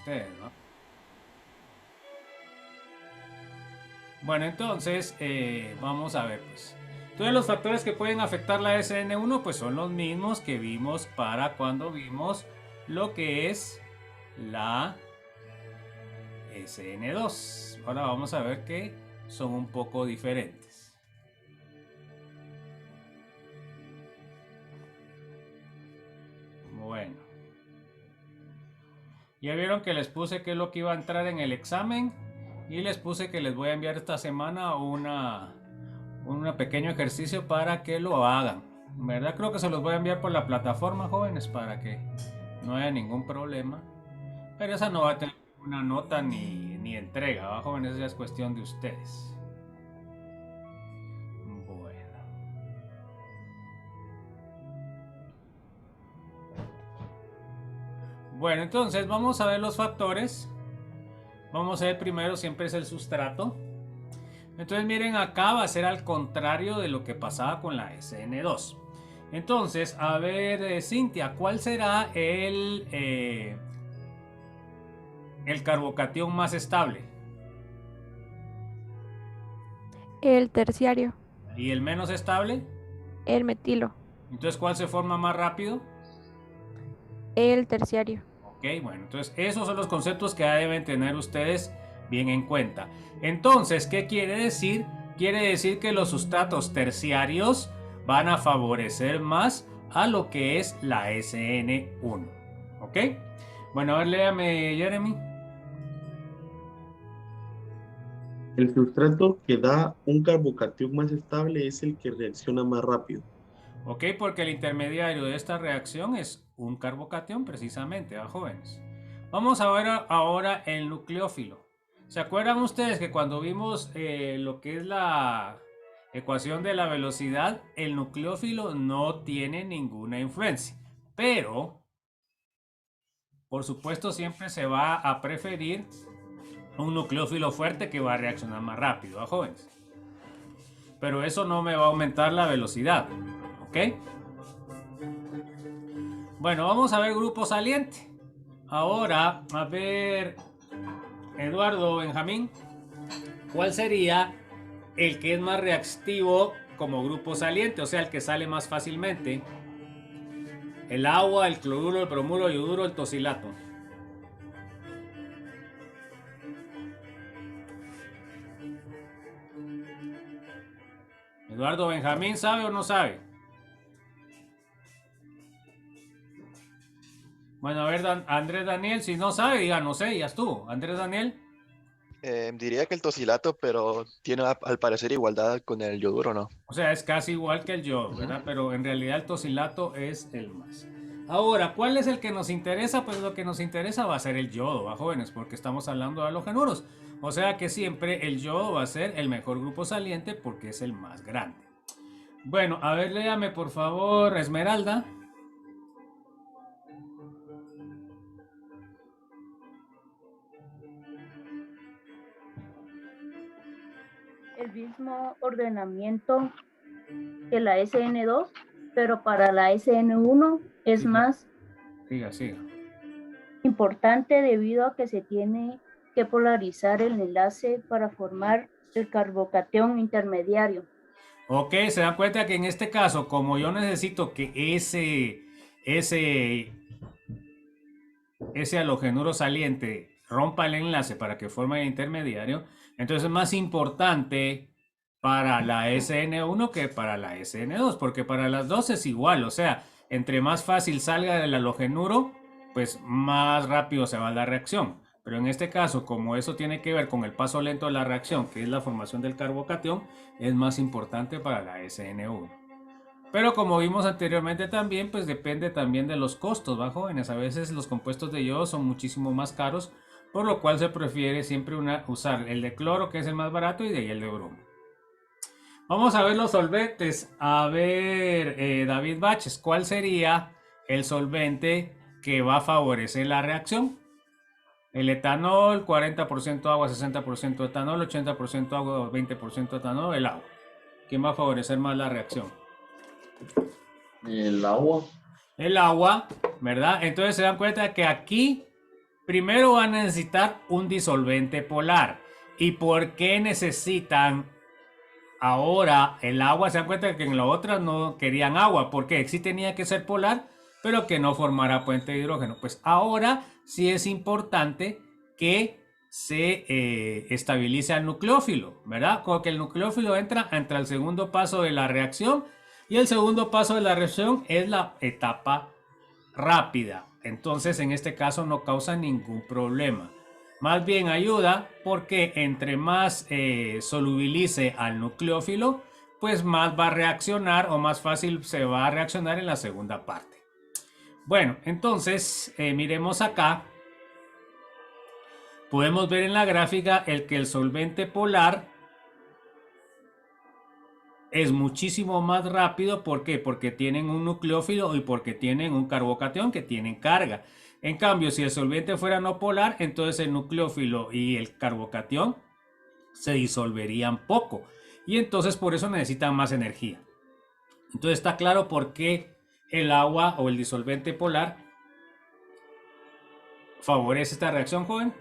ustedes, ¿no? Bueno, entonces, vamos a ver, pues. Entonces los factores que pueden afectar la SN1 pues son los mismos que vimos para cuando vimos lo que es la SN2. Ahora vamos a ver que son un poco diferentes. Bueno. Ya vieron que les puse qué es lo que iba a entrar en el examen y les puse que les voy a enviar esta semana un pequeño ejercicio para que lo hagan. ¿Verdad? Creo que se los voy a enviar por la plataforma, jóvenes, para que no haya ningún problema. Pero esa no va a tener una nota ni entrega, ¿va, jóvenes? Esa es cuestión de ustedes. Bueno. Bueno, entonces vamos a ver los factores. Vamos a ver primero, siempre es el sustrato. Entonces miren, acá va a ser al contrario de lo que pasaba con la SN2. Entonces, a ver, Cintia, ¿cuál será el carbocatión más estable? El terciario, ¿Y el menos estable? el metilo, Entonces, ¿cuál se forma más rápido? el terciario. Ok, bueno, entonces esos son los conceptos que deben tener ustedes bien en cuenta. Entonces, ¿qué quiere decir? Quiere decir que los sustratos terciarios van a favorecer más a lo que es la SN1. ¿Ok? Bueno, a ver, léame, Jeremy. El sustrato que da un carbocatión más estable es el que reacciona más rápido. Ok, porque el intermediario de esta reacción es un carbocatión precisamente, ¿va, jóvenes? Vamos a ver ahora el nucleófilo. ¿Se acuerdan ustedes que cuando vimos lo que es la ecuación de la velocidad, el nucleófilo no tiene ninguna influencia? Pero, por supuesto, siempre se va a preferir un nucleófilo fuerte que va a reaccionar más rápido, ¿va, jóvenes? Pero eso no me va a aumentar la velocidad, ¿ok? Bueno, vamos a ver grupo saliente. Ahora, a ver, Eduardo, Benjamín, ¿cuál sería el que es más reactivo como grupo saliente? O sea, el que sale más fácilmente. El agua, el cloruro, el bromuro, el yoduro, el tosilato. Eduardo, Benjamín, ¿sabe o no sabe? Bueno, a ver, Andrés Daniel, si no sabe, diga, no sé, ya estuvo. Andrés Daniel. Diría que el tosilato, pero tiene al parecer igualdad con el yoduro, ¿no? O sea, es casi igual que el yodo, ¿verdad? Pero en realidad el tosilato es el más. Ahora, ¿cuál es el que nos interesa? Pues lo que nos interesa va a ser el yodo, ¿va, jóvenes? Porque estamos hablando de halogenuros. O sea que siempre el yodo va a ser el mejor grupo saliente porque es el más grande. Bueno, a ver, léame por favor, Esmeralda. El mismo ordenamiento que la SN2, pero para la SN1 es Siga. más Siga. importante debido a que se tiene que polarizar el enlace para formar el carbocatión intermediario. Ok, se dan cuenta que en este caso, como yo necesito que ese halogenuro saliente rompa el enlace para que forme el intermediario, entonces es más importante para la SN1 que para la SN2, porque para las dos es igual, o sea, entre más fácil salga el halogenuro, pues más rápido se va la reacción. Pero en este caso, como eso tiene que ver con el paso lento de la reacción, que es la formación del carbocatión, es más importante para la SN1. Pero como vimos anteriormente también, pues depende también de los costos, ¿va, jóvenes? A veces los compuestos de yodo son muchísimo más caros, por lo cual se prefiere siempre usar el de cloro, que es el más barato, y de ahí el de bromo. Vamos a ver los solventes. A ver, David Baches, ¿cuál sería el solvente que va a favorecer la reacción? El etanol, 40% agua, 60% etanol, 80% agua, 20% etanol, el agua. ¿Quién va a favorecer más la reacción? El agua. El agua, ¿verdad? Entonces se dan cuenta que aquí Primero van a necesitar un disolvente polar. ¿Y por qué necesitan ahora el agua? Se dan cuenta que en la otra no querían agua, porque sí tenía que ser polar, pero que no formara puente de hidrógeno. Pues ahora sí es importante que se estabilice al nucleófilo, ¿verdad? Como que el nucleófilo entra el segundo paso de la reacción, y el segundo paso de la reacción es la etapa rápida. Entonces en este caso no causa ningún problema. Más bien ayuda porque entre más solubilice al nucleófilo, pues más va a reaccionar o más fácil se va a reaccionar en la segunda parte. Bueno, entonces miremos acá. Podemos ver en la gráfica que el solvente polar es muchísimo más rápido. ¿Por qué? Porque tienen un nucleófilo y porque tienen un carbocatión que tienen carga. En cambio, si el solvente fuera no polar, entonces el nucleófilo y el carbocatión se disolverían poco. Y entonces por eso necesitan más energía. Entonces está claro por qué el agua o el disolvente polar favorece esta reacción, joven.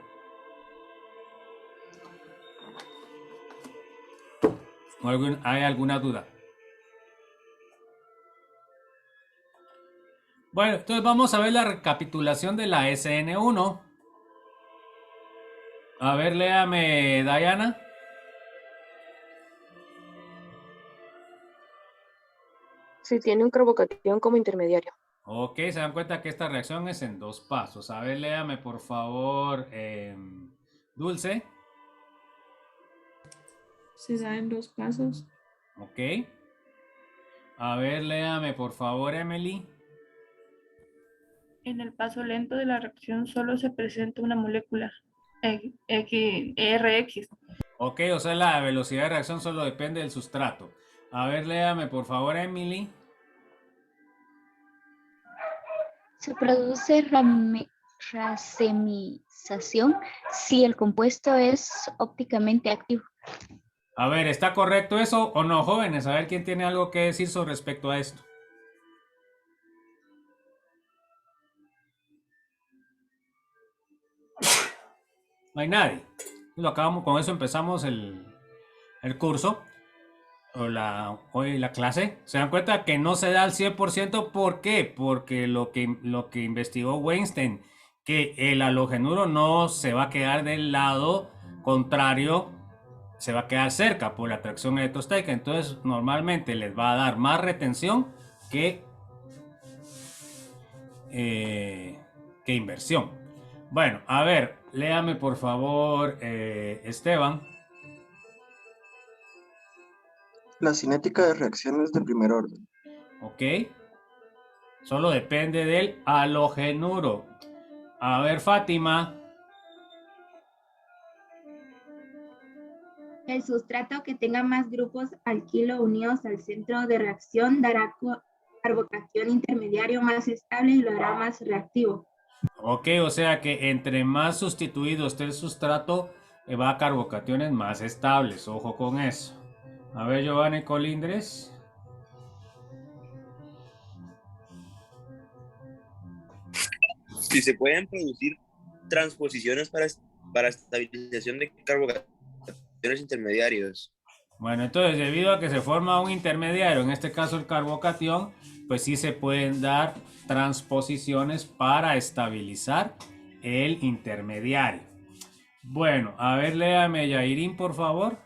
¿Hay alguna duda? Bueno, entonces vamos a ver la recapitulación de la SN1. A ver, léame, Diana. Si tiene un carbocatión como intermediario. Ok, se dan cuenta que esta reacción es en dos pasos. A ver, léame por favor, Dulce. Se da en 2 pasos. Ok. A ver, léame por favor, Emily. En el paso lento de la reacción solo se presenta una molécula Rx. Ok, o sea, la velocidad de reacción solo depende del sustrato. A ver, léame por favor, Emily. Se produce racemización si el compuesto es ópticamente activo. A ver, ¿está correcto eso o no, jóvenes? A ver quién tiene algo que decir sobre respecto a esto. No hay nadie. Lo acabamos, con eso empezamos el curso hoy la clase. Se dan cuenta que no se da al 100%. ¿Por qué? Porque lo que investigó Weinstein, que el halogenuro no se va a quedar del lado contrario, se va a quedar cerca por la atracción electrostática. Entonces normalmente les va a dar más retención que inversión. Bueno, a ver, léame por favor, Esteban. La cinética de reacciones de primer orden. Ok. Solo depende del halogenuro. A ver, Fátima. El sustrato que tenga más grupos alquilo unidos al centro de reacción dará carbocatión intermediario más estable y lo hará más reactivo. Ok, o sea que entre más sustituido esté el sustrato, va a carbocationes más estables. Ojo con eso. A ver, Giovanni Colindres. Si se pueden producir transposiciones para estabilización de carbocationes intermediarios. Bueno, entonces debido a que se forma un intermediario, en este caso el carbocatión, pues sí se pueden dar transposiciones para estabilizar el intermediario. Bueno, a ver, léame, Yairín, por favor.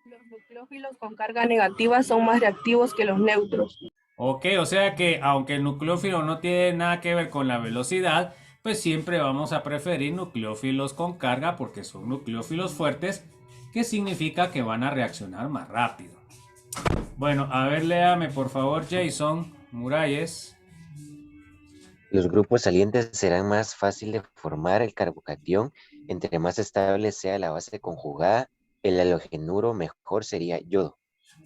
Los nucleófilos con carga negativa son más reactivos que los neutros. Ok, o sea que aunque el nucleófilo no tiene nada que ver con la velocidad, pues siempre vamos a preferir nucleófilos con carga porque son nucleófilos fuertes, que significa que van a reaccionar más rápido. Bueno, a ver, léame por favor, Jason Muralles. Los grupos salientes serán más fáciles de formar el carbocatión. Entre más estable sea la base conjugada, el halogenuro mejor sería yodo.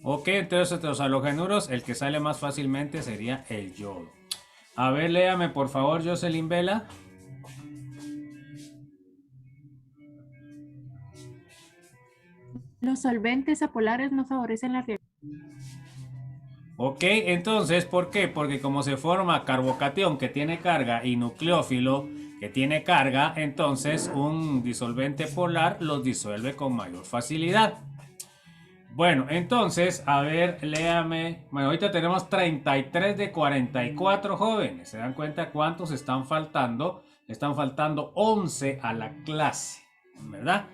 Ok, entonces entre los halogenuros, el que sale más fácilmente sería el yodo. A ver, léame por favor, Jocelyn Vela. Los solventes apolares no favorecen la reacción. Ok, entonces, ¿por qué? Porque como se forma carbocatión que tiene carga y nucleófilo que tiene carga, entonces un disolvente polar los disuelve con mayor facilidad. Bueno, entonces, a ver, léame. Bueno, ahorita tenemos 33 de 44 jóvenes. ¿Se dan cuenta cuántos están faltando? Están faltando 11 a la clase, ¿verdad?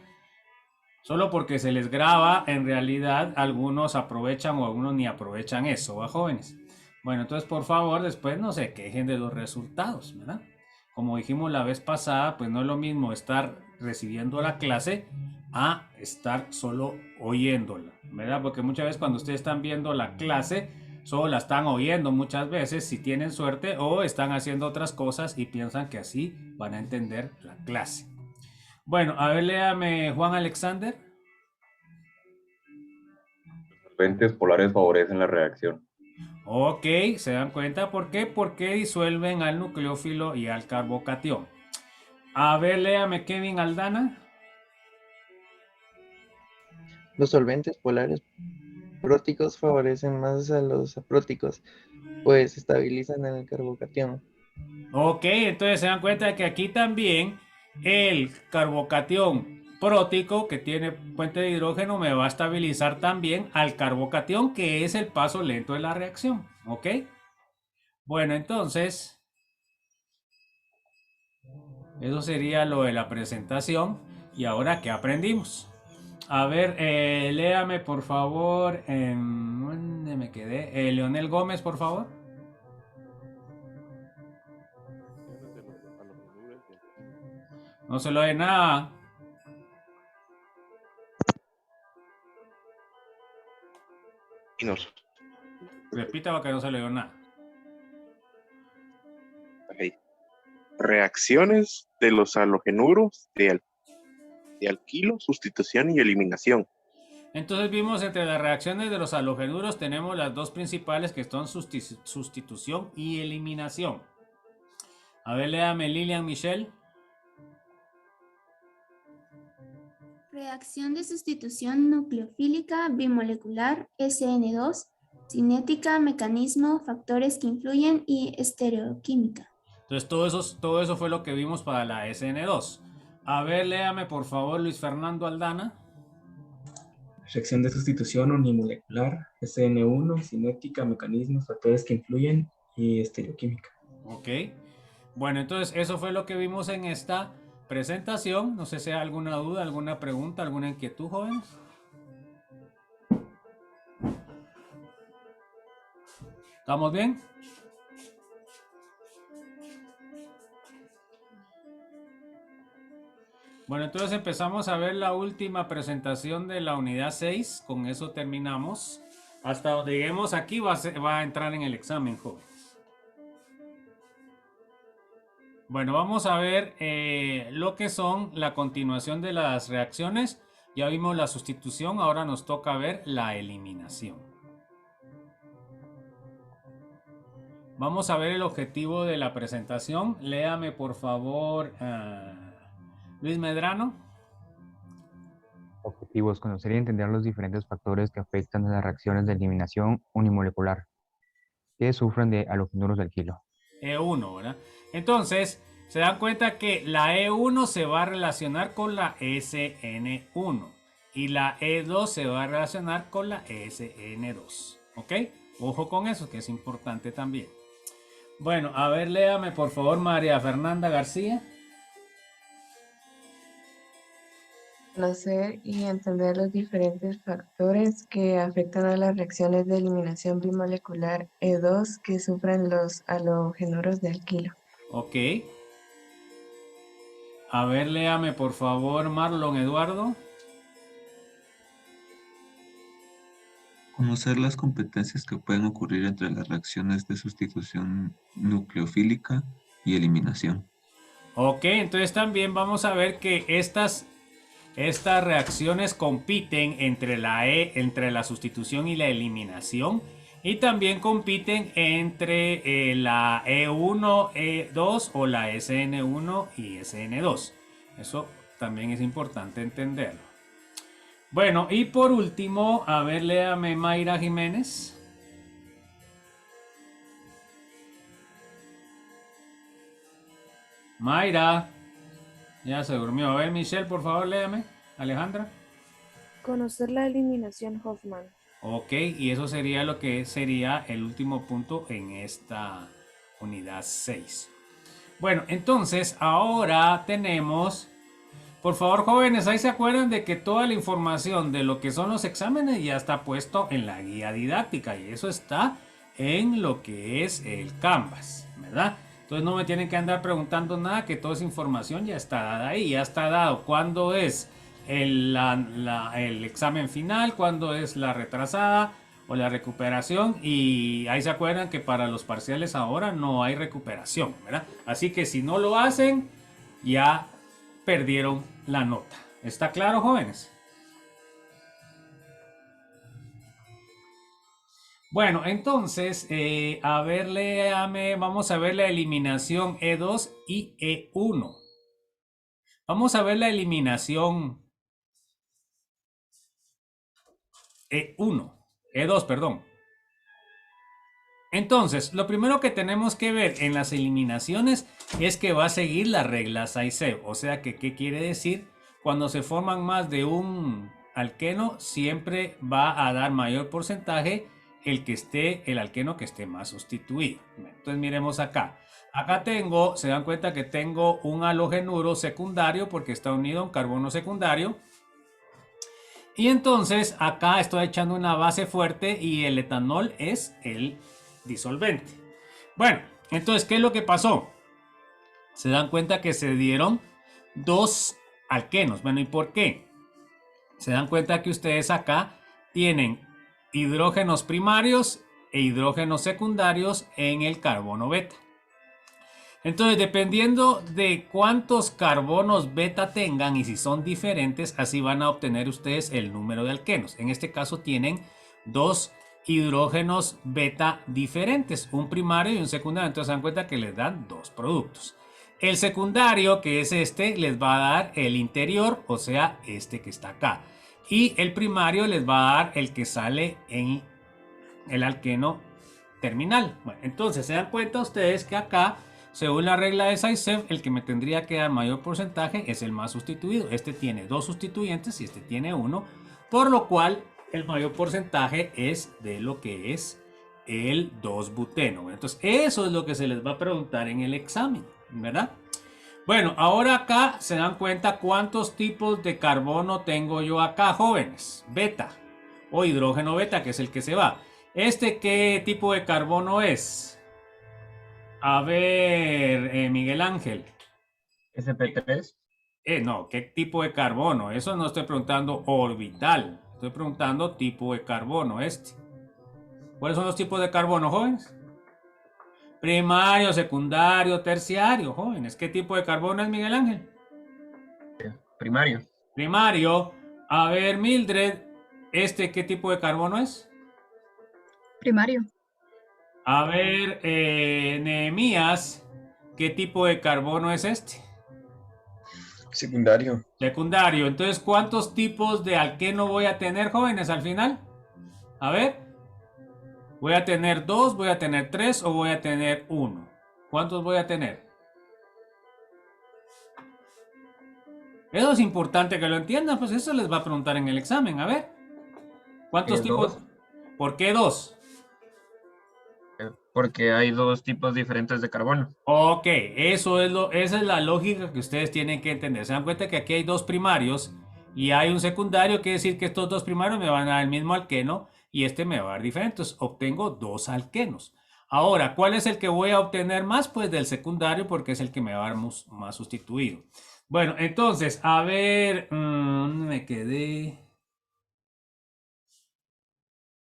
Solo porque se les graba, en realidad, algunos aprovechan o algunos ni aprovechan eso, ¿va, jóvenes? Bueno, entonces, por favor, después no se quejen de los resultados, ¿verdad? Como dijimos la vez pasada, pues no es lo mismo estar recibiendo la clase a estar solo oyéndola, ¿verdad? Porque muchas veces cuando ustedes están viendo la clase, solo la están oyendo muchas veces, si tienen suerte, o están haciendo otras cosas y piensan que así van a entender la clase. Bueno, a ver, léame Juan Alexander. Los solventes polares favorecen la reacción. Ok, ¿se dan cuenta por qué? Porque disuelven al nucleófilo y al carbocatión. A ver, léame Kevin Aldana. Los solventes polares próticos favorecen más a los apróticos, pues estabilizan el carbocatión. Ok, entonces se dan cuenta de que aquí también el carbocatión prótico que tiene puente de hidrógeno me va a estabilizar también al carbocatión, que es el paso lento de la reacción. Ok. Bueno, entonces eso sería lo de la presentación. Y ahora, ¿qué aprendimos? A ver, léame por favor. ¿Dónde me quedé? Leonel Gómez, por favor. No se lo de nada. Repita porque no se le dio nada. Ok. Reacciones de los halogenuros de alquilo, sustitución y eliminación. Entonces vimos entre las reacciones de los halogenuros tenemos las dos principales que son sustitución y eliminación. A ver, léame Lilian Michelle. Reacción de sustitución nucleofílica bimolecular SN2, cinética, mecanismo, factores que influyen y estereoquímica. Entonces todo eso fue lo que vimos para la SN2. A ver, léame por favor Luis Fernando Aldana. Reacción de sustitución unimolecular, SN1, cinética, mecanismos, factores que influyen y estereoquímica. Ok. Bueno, entonces eso fue lo que vimos en esta presentación. No sé si hay alguna duda, alguna pregunta, alguna inquietud, jóvenes. ¿Estamos bien? Bueno, entonces empezamos a ver la última presentación de la unidad 6. Con eso terminamos. Hasta donde lleguemos aquí va a entrar en el examen, jóvenes. Bueno, vamos a ver lo que son la continuación de las reacciones. Ya vimos la sustitución, ahora nos toca ver la eliminación. Vamos a ver el objetivo de la presentación. Léame por favor Luis Medrano. Objetivo es conocer y entender los diferentes factores que afectan a las reacciones de eliminación unimolecular que sufren de halogenuros de alquilo. E1, ¿verdad? Entonces, se dan cuenta que la E1 se va a relacionar con la SN1 y la E2 se va a relacionar con la SN2. ¿Ok? Ojo con eso, que es importante también. Bueno, a ver, léame por favor María Fernanda García. Conocer y entender los diferentes factores que afectan a las reacciones de eliminación bimolecular E2 que sufren los halogenuros de alquilo. Ok. A ver, léame por favor Marlon Eduardo. Conocer las competencias que pueden ocurrir entre las reacciones de sustitución nucleofílica y eliminación. Ok, entonces también vamos a ver que estas reacciones compiten entre la sustitución y la eliminación, y también compiten entre la E1, E2 o la SN1 y SN2. Eso también es importante entenderlo. Bueno, y por último, a ver, léame Mayra Jiménez. Mayra. Ya se durmió. A ver, Michelle, por favor, léame. Alejandra. Conocer la eliminación Hoffman. Ok, y eso sería lo que sería el último punto en esta unidad 6. Bueno, entonces ahora tenemos, por favor, jóvenes, ahí se acuerdan de que toda la información de lo que son los exámenes ya está puesto en la guía didáctica y eso está en lo que es el Canvas, ¿verdad? Entonces no me tienen que andar preguntando nada, que toda esa información ya está dada ahí, ya está dado cuándo es el examen final, cuándo es la retrasada o la recuperación, y ahí se acuerdan que para los parciales ahora no hay recuperación, ¿verdad? Así que si no lo hacen, ya perdieron la nota. ¿Está claro, jóvenes? Bueno, entonces, vamos a ver la eliminación E2 y E1. Vamos a ver la eliminación E2, perdón. Entonces, lo primero que tenemos que ver en las eliminaciones es que va a seguir las reglas ICEV. O sea que, ¿qué quiere decir? Cuando se forman más de un alqueno, siempre va a dar mayor porcentaje el alqueno que esté más sustituido. Entonces, miremos acá. Acá tengo, se dan cuenta que tengo un halogenuro secundario porque está unido a un carbono secundario. Y entonces acá estoy echando una base fuerte y el etanol es el disolvente. Bueno, entonces, ¿qué es lo que pasó? Se dan cuenta que se dieron dos alquenos. Bueno, ¿y por qué? Se dan cuenta que ustedes acá tienen hidrógenos primarios e hidrógenos secundarios en el carbono beta. Entonces, dependiendo de cuántos carbonos beta tengan y si son diferentes, así van a obtener ustedes el número de alquenos. En este caso tienen dos hidrógenos beta diferentes, un primario y un secundario. Entonces se dan cuenta que les dan dos productos. El secundario, que es este, les va a dar el interior, o sea, este que está acá. Y el primario les va a dar el que sale en el alqueno terminal. Bueno, entonces se dan cuenta ustedes que acá, según la regla de SAICEV, el que me tendría que dar mayor porcentaje es el más sustituido. Este tiene dos sustituyentes y este tiene uno, por lo cual el mayor porcentaje es de lo que es el 2-buteno. Entonces, eso es lo que se les va a preguntar en el examen, ¿verdad? Bueno, ahora acá se dan cuenta cuántos tipos de carbono tengo yo acá, jóvenes. Beta o hidrógeno beta, que es el que se va. ¿Qué tipo de carbono es? A ver, Miguel Ángel. SP3. No, ¿qué tipo de carbono? Eso no estoy preguntando orbital. Estoy preguntando tipo de carbono ¿Cuáles son los tipos de carbono, jóvenes? Primario, secundario, terciario, jóvenes. ¿Qué tipo de carbono es, Miguel Ángel? Primario. Primario. A ver, Mildred, ¿qué tipo de carbono es? Primario. A ver, Nehemías, ¿qué tipo de carbono es este? Secundario. Secundario. Entonces, ¿cuántos tipos de alqueno voy a tener, jóvenes, al final? A ver. ¿Voy a tener 2, voy a tener 3 o voy a tener 1? ¿Cuántos voy a tener? Eso es importante que lo entiendan, pues eso les va a preguntar en el examen. A ver. ¿Cuántos tipos? ¿Por qué 2? Porque hay dos tipos diferentes de carbono. Ok, esa es la lógica que ustedes tienen que entender. Se dan cuenta que aquí hay dos primarios y hay un secundario, quiere decir que estos dos primarios me van a dar el mismo alqueno y este me va a dar diferente. Entonces obtengo dos alquenos. Ahora, ¿cuál es el que voy a obtener más? Pues del secundario, porque es el que me va a dar más sustituido. Bueno, entonces, a ver, ¿dónde me quedé?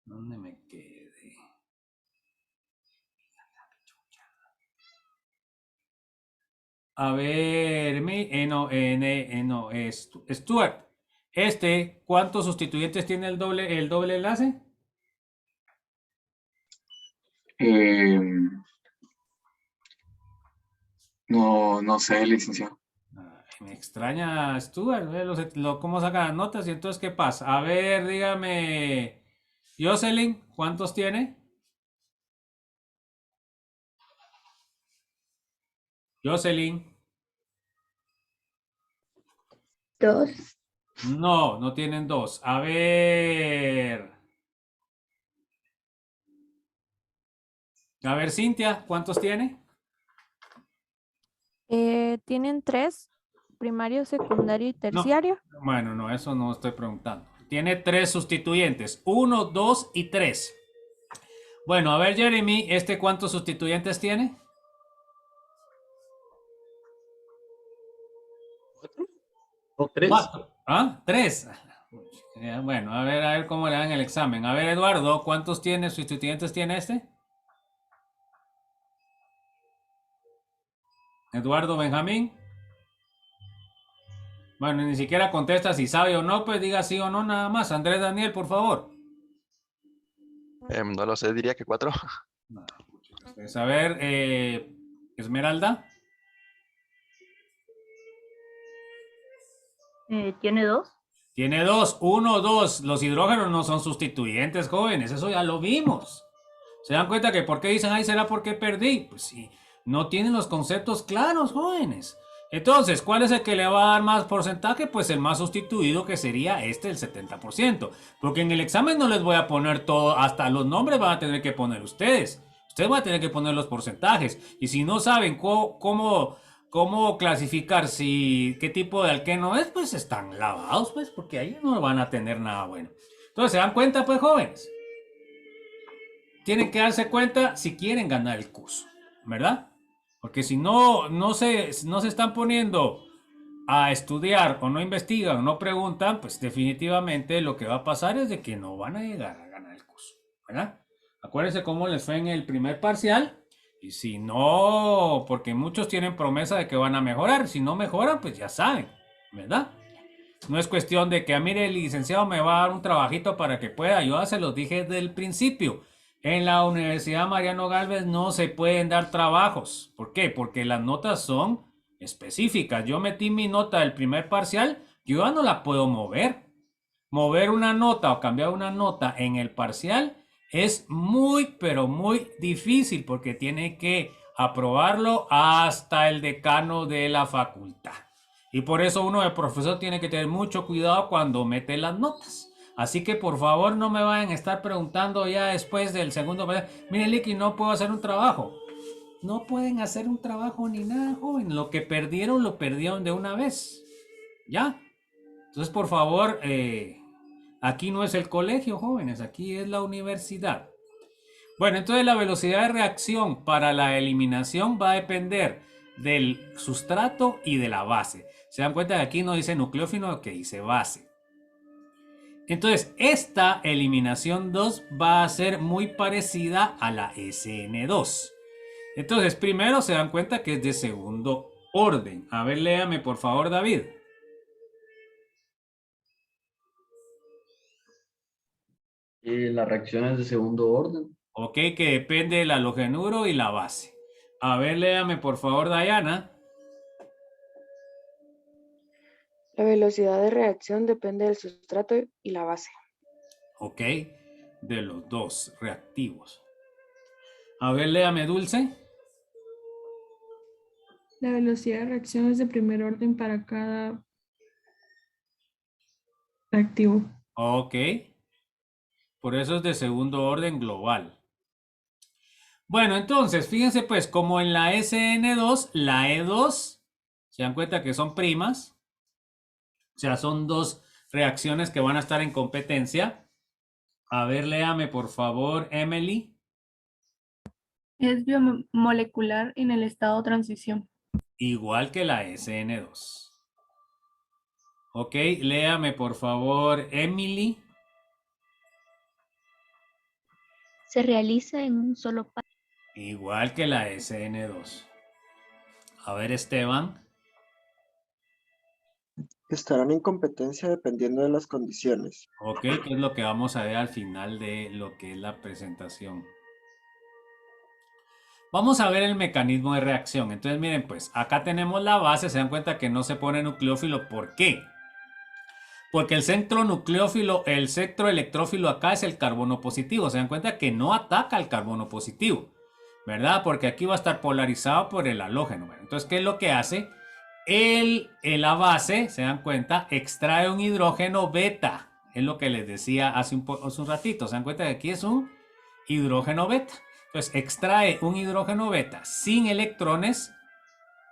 ¿Dónde me quedé? A ver, Stuart, ¿cuántos sustituyentes tiene el doble enlace? No sé, licenciado. Me extraña, Stuart, cómo saca las notas y entonces, ¿qué pasa? A ver, dígame, Jocelyn, ¿cuántos tiene? Jocelyn. 2. No, no tienen 2. A ver. A ver, Cintia, ¿cuántos tiene? Tienen 3, primario, secundario y No. terciario. Bueno, no, eso no estoy preguntando. Tiene 3 sustituyentes. 1, 2 y 3. Bueno, a ver, Jeremy, ¿cuántos sustituyentes tiene? ¿O 3? 4. ¿Ah? 3. Bueno, a ver cómo le dan el examen. A ver, Eduardo, ¿cuántos sustituyentes tiene este? Eduardo Benjamín. Bueno, ni siquiera contesta si sabe o no, pues diga sí o no nada más. Andrés Daniel, por favor. No lo sé, diría que 4. Pues a ver, Esmeralda. Tiene 2. Tiene 2. 1, 2. Los hidrógenos no son sustituyentes, jóvenes. Eso ya lo vimos. ¿Se dan cuenta que por qué dicen, ay, será porque perdí? Pues sí, no tienen los conceptos claros, jóvenes. Entonces, ¿cuál es el que le va a dar más porcentaje? Pues el más sustituido, que sería el 70%. Porque en el examen no les voy a poner todo, hasta los nombres van a tener que poner ustedes. Ustedes van a tener que poner los porcentajes. Y si no saben cómo clasificar qué tipo de alqueno es, pues están lavados, pues, porque ahí no van a tener nada bueno. Entonces, ¿se dan cuenta, pues, jóvenes? Tienen que darse cuenta si quieren ganar el curso, ¿verdad? Porque si no se están poniendo a estudiar o no investigan o no preguntan, pues definitivamente lo que va a pasar es de que no van a llegar a ganar el curso, ¿verdad? Acuérdense cómo les fue en el primer parcial. Y si no, porque muchos tienen promesa de que van a mejorar. Si no mejoran, pues ya saben, ¿verdad? No es cuestión de que, mire, el licenciado me va a dar un trabajito para que pueda. Yo ya se los dije desde el principio. En la Universidad Mariano Gálvez no se pueden dar trabajos. ¿Por qué? Porque las notas son específicas. Yo metí mi nota del primer parcial, yo ya no la puedo mover. Mover una nota o cambiar una nota en el parcial es muy, pero muy difícil porque tiene que aprobarlo hasta el decano de la facultad. Y por eso uno de profesor tiene que tener mucho cuidado cuando mete las notas. Así que por favor no me vayan a estar preguntando ya después del segundo. Miren, Licky, no puedo hacer un trabajo. No pueden hacer un trabajo ni nada, joven. Lo que perdieron, lo perdieron de una vez. ¿Ya? Entonces, por favor, aquí no es el colegio, jóvenes. Aquí es la universidad. Bueno, entonces la velocidad de reacción para la eliminación va a depender del sustrato y de la base. Se dan cuenta que aquí no dice nucleófilo, que dice base. Entonces, esta eliminación 2 va a ser muy parecida a la SN2. Entonces, primero se dan cuenta que es de segundo orden. A ver, léame por favor, David. La reacción es de segundo orden. Ok, que depende del halogenuro y la base. A ver, léame por favor, Dayana. La velocidad de reacción depende del sustrato y la base. Ok, de los dos reactivos. A ver, léame, Dulce. La velocidad de reacción es de primer orden para cada reactivo. Ok. Por eso es de segundo orden global. Bueno, entonces, fíjense pues, como en la SN2, la E2, se dan cuenta que son primas. O sea, son dos reacciones que van a estar en competencia. A ver, léame por favor, Emily. Es biomolecular en el estado de transición. Igual que la SN2. Ok, léame por favor, Emily. Se realiza en un solo paso. Igual que la SN2. A ver, Esteban. Estarán en competencia dependiendo de las condiciones. Ok, ¿qué es lo que vamos a ver al final de lo que es la presentación? Vamos a ver el mecanismo de reacción. Entonces, miren, pues, acá tenemos la base. Se dan cuenta que no se pone nucleófilo. ¿Por qué? Porque el centro nucleófilo, el centro electrófilo acá es el carbono positivo. Se dan cuenta que no ataca al carbono positivo, ¿verdad? Porque aquí va a estar polarizado por el halógeno. Entonces, ¿qué es lo que hace? La base, se dan cuenta, extrae un hidrógeno beta. Es lo que les decía hace un ratito. Se dan cuenta que aquí es un hidrógeno beta. Entonces extrae un hidrógeno beta sin electrones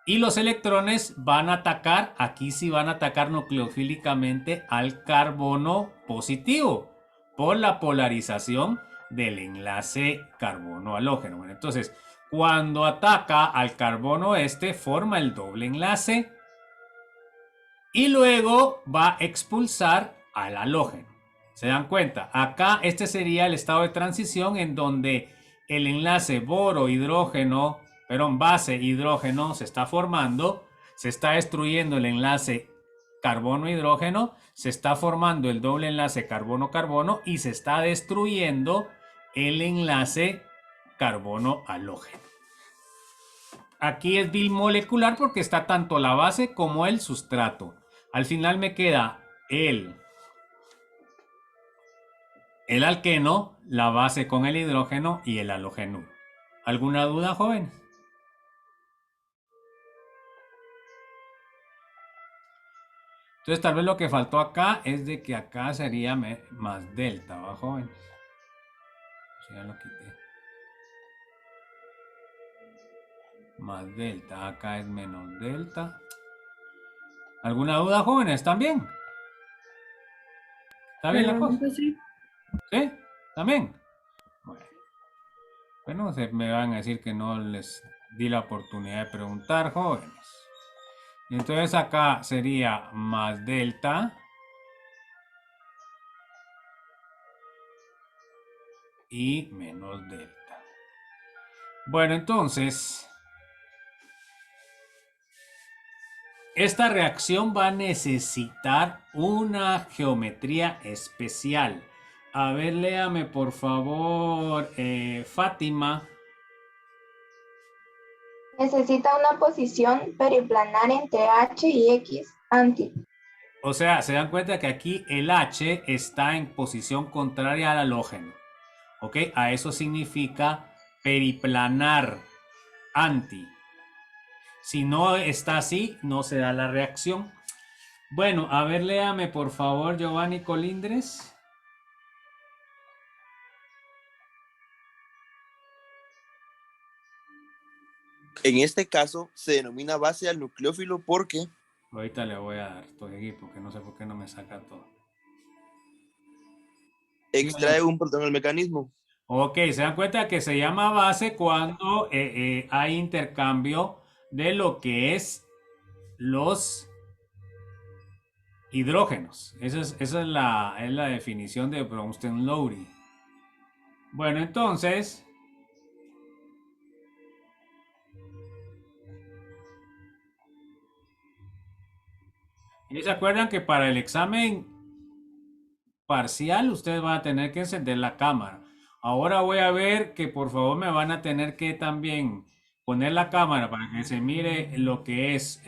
y los electrones van a atacar, aquí sí van a atacar nucleofílicamente al carbono positivo por la polarización del enlace carbono-halógeno. Bueno, entonces, cuando ataca al carbono forma el doble enlace y luego va a expulsar al halógeno. ¿Se dan cuenta? Acá este sería el estado de transición en donde el enlace boro-hidrógeno, base-hidrógeno se está formando, se está destruyendo el enlace carbono-hidrógeno, se está formando el doble enlace carbono-carbono y se está destruyendo el enlace carbono-halógeno. Aquí es bimolecular porque está tanto la base como el sustrato. Al final me queda el alqueno, la base con el hidrógeno y el halógeno. ¿Alguna duda, jóvenes? Entonces tal vez lo que faltó acá es de que acá sería más delta, ¿va, jóvenes? Ya lo quité. Más delta, acá es menos delta. ¿Alguna duda, jóvenes? ¿También? ¿Está bien la cosa? Sí. ¿Sí? ¿También? Bueno, me van a decir que no les di la oportunidad de preguntar, jóvenes. Entonces acá sería más delta y menos delta. Bueno, entonces esta reacción va a necesitar una geometría especial. A ver, léame por favor, Fátima. Necesita una posición periplanar entre H y X anti. O sea, se dan cuenta que aquí el H está en posición contraria al halógeno. ¿Ok? A eso significa periplanar anti. Si no está así, no se da la reacción. Bueno, a ver, léame por favor, Giovanni Colindres. En este caso, se denomina base al nucleófilo porque... Ahorita le voy a dar estoy aquí porque no sé por qué no me saca todo. Extrae un protón al mecanismo. Ok, se dan cuenta que se llama base cuando hay intercambio de lo que es los hidrógenos. Esa es la definición de Bronsted-Lowry. Bueno, entonces... ¿Y se acuerdan que para el examen parcial ustedes van a tener que encender la cámara? Ahora voy a ver que por favor me van a tener que también poner la cámara para que se mire lo que es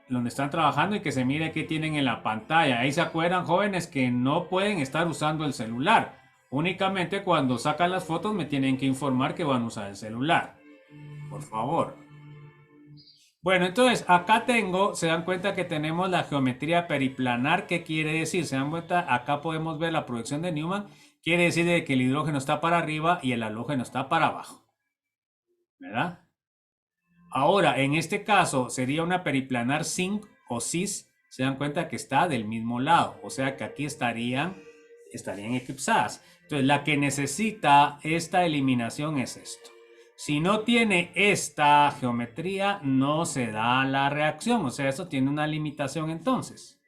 donde están trabajando y que se mire qué tienen en la pantalla. Ahí se acuerdan, jóvenes, que no pueden estar usando el celular. Únicamente cuando sacan las fotos me tienen que informar que van a usar el celular. Por favor. Bueno, entonces acá se dan cuenta que tenemos la geometría periplanar. ¿Qué quiere decir? Se dan cuenta, acá podemos ver la proyección de Newman. Quiere decir de que el hidrógeno está para arriba y el halógeno está para abajo. ¿Verdad? Ahora, en este caso sería una periplanar zinc o cis. Se dan cuenta que está del mismo lado. O sea que aquí estarían eclipsadas. Entonces la que necesita esta eliminación es esto. Si no tiene esta geometría, no se da la reacción. O sea, eso tiene una limitación entonces.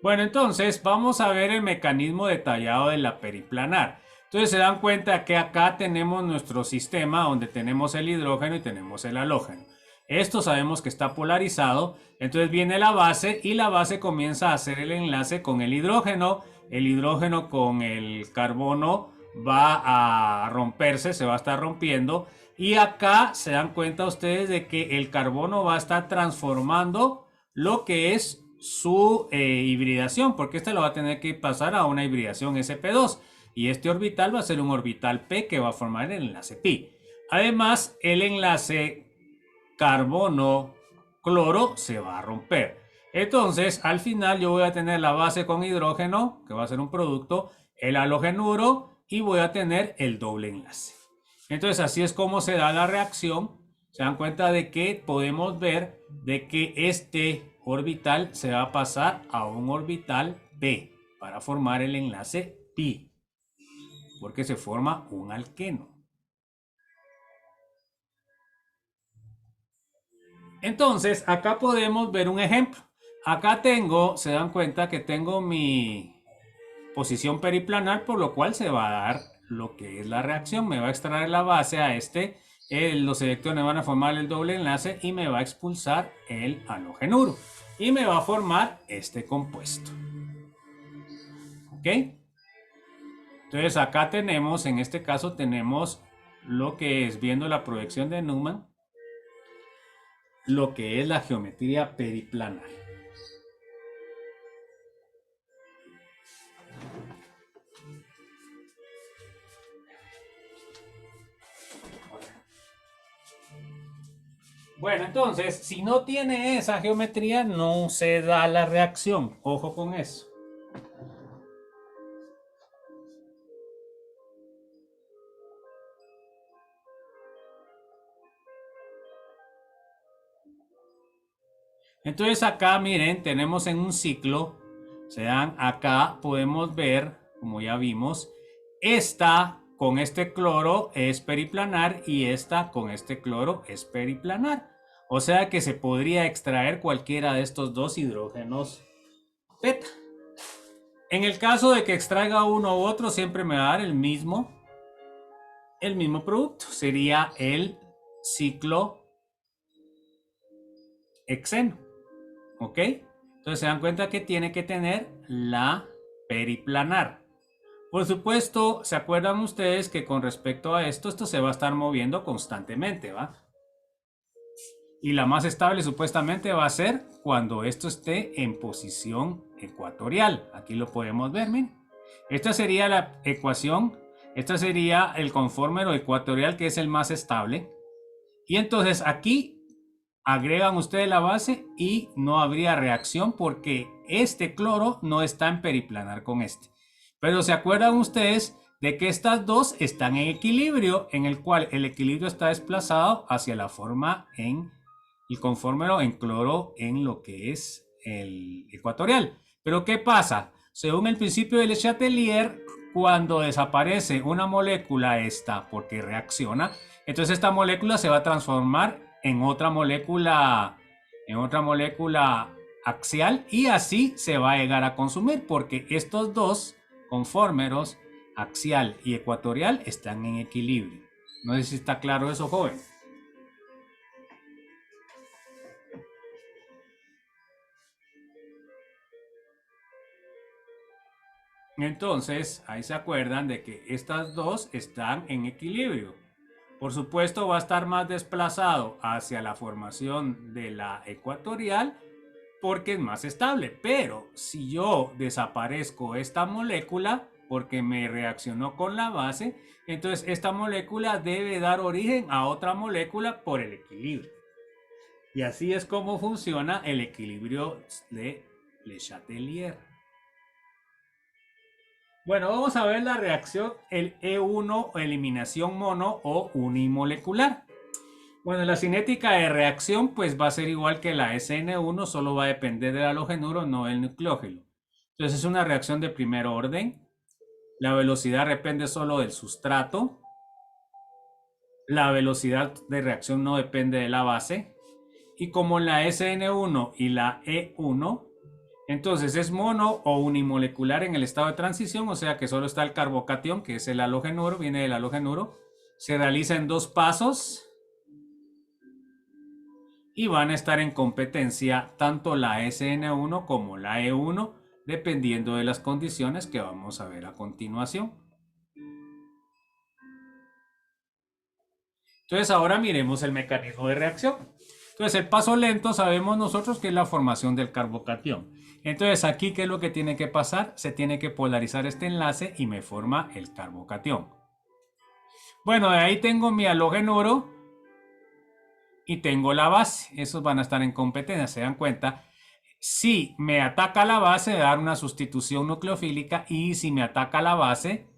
Bueno, entonces vamos a ver el mecanismo detallado de la periplanar. Entonces se dan cuenta que acá tenemos nuestro sistema donde tenemos el hidrógeno y tenemos el halógeno. Esto sabemos que está polarizado. Entonces viene la base y la base comienza a hacer el enlace con el hidrógeno. El hidrógeno con el carbono va a romperse, se va a estar rompiendo. Y acá se dan cuenta ustedes de que el carbono va a estar transformando lo que es su hibridación, porque este lo va a tener que pasar a una hibridación sp2. Y este orbital va a ser un orbital p que va a formar el enlace pi. Además, el enlace carbono-cloro se va a romper. Entonces, al final yo voy a tener la base con hidrógeno, que va a ser un producto, el halogenuro, y voy a tener el doble enlace. Entonces, así es como se da la reacción. Se dan cuenta de que podemos ver de que este orbital se va a pasar a un orbital p para formar el enlace pi, porque se forma un alqueno. Entonces, acá podemos ver un ejemplo. Acá tengo, se dan cuenta que tengo mi posición periplanar, por lo cual se va a dar lo que es la reacción. Me va a extraer la base a este, los electrones van a formar el doble enlace y me va a expulsar el halogenuro. Y me va a formar este compuesto. ¿Ok? Entonces acá tenemos, en este caso tenemos lo que es, viendo la proyección de Newman, lo que es la geometría periplanar. Bueno, entonces, si no tiene esa geometría, no se da la reacción. Ojo con eso. Entonces acá, miren, tenemos en un ciclo, se dan acá, podemos ver, como ya vimos, esta con este cloro es periplanar y esta con este cloro es periplanar. O sea que se podría extraer cualquiera de estos dos hidrógenos beta. En el caso de que extraiga uno u otro, siempre me va a dar el mismo producto. Sería el ciclo hexeno. ¿Ok? Entonces se dan cuenta que tiene que tener la periplanar. Por supuesto, ¿se acuerdan ustedes que con respecto a esto se va a estar moviendo constantemente, ¿va? Y la más estable supuestamente va a ser cuando esto esté en posición ecuatorial. Aquí lo podemos ver, miren. Esta sería la ecuación, esta sería el conformero ecuatorial, que es el más estable. Y entonces aquí agregan ustedes la base y no habría reacción porque este cloro no está en periplanar con este. Pero ¿se acuerdan ustedes de que estas dos están en equilibrio, en el cual el equilibrio está desplazado hacia la forma en el conformero en cloro en lo que es el ecuatorial? Pero ¿qué pasa? Según el principio de Le Chatelier, cuando desaparece una molécula esta porque reacciona, entonces esta molécula se va a transformar en otra molécula axial y así se va a llegar a consumir porque estos dos conformeros axial y ecuatorial están en equilibrio. No sé si está claro eso, joven. Entonces, ahí se acuerdan de que estas dos están en equilibrio. Por supuesto, va a estar más desplazado hacia la formación de la ecuatorial porque es más estable. Pero si yo desaparezco esta molécula porque me reaccionó con la base, entonces esta molécula debe dar origen a otra molécula por el equilibrio. Y así es como funciona el equilibrio de Le Chatelier. Bueno, vamos a ver la reacción, el E1 o eliminación mono o unimolecular. Bueno, la cinética de reacción pues va a ser igual que la SN1, solo va a depender del halogenuro, no del nucleógeno. Entonces es una reacción de primer orden. La velocidad depende solo del sustrato. La velocidad de reacción no depende de la base. Y como la SN1 y la E1, entonces es mono o unimolecular en el estado de transición, o sea que solo está el carbocatión, que es el halogenuro, viene del halogenuro. Se realiza en dos pasos y van a estar en competencia tanto la SN1 como la E1, dependiendo de las condiciones que vamos a ver a continuación. Entonces ahora miremos el mecanismo de reacción. Entonces el paso lento sabemos nosotros que es la formación del carbocatión. Entonces aquí, ¿qué es lo que tiene que pasar? Se tiene que polarizar este enlace y me forma el carbocatión. Bueno, ahí tengo mi halogenuro y tengo la base. Esos van a estar en competencia, ¿se dan cuenta? Si me ataca la base, va a dar una sustitución nucleofílica, y si me ataca la base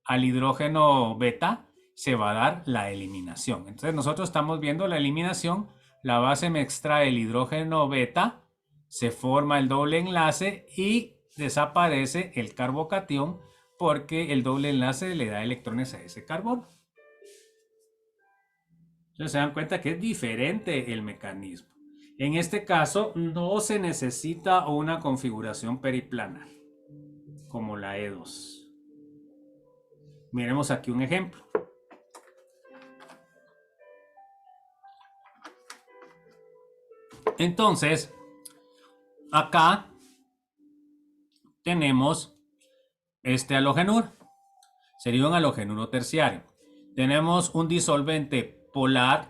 al hidrógeno beta, se va a dar la eliminación. Entonces nosotros estamos viendo la eliminación. La base me extrae el hidrógeno beta, se forma el doble enlace y desaparece el carbocatión porque el doble enlace le da electrones a ese carbono. Entonces se dan cuenta que es diferente el mecanismo. En este caso no se necesita una configuración periplanar como la E2. Miremos aquí un ejemplo. Entonces, acá tenemos este halogenuro. Sería un halogenuro terciario. Tenemos un disolvente polar.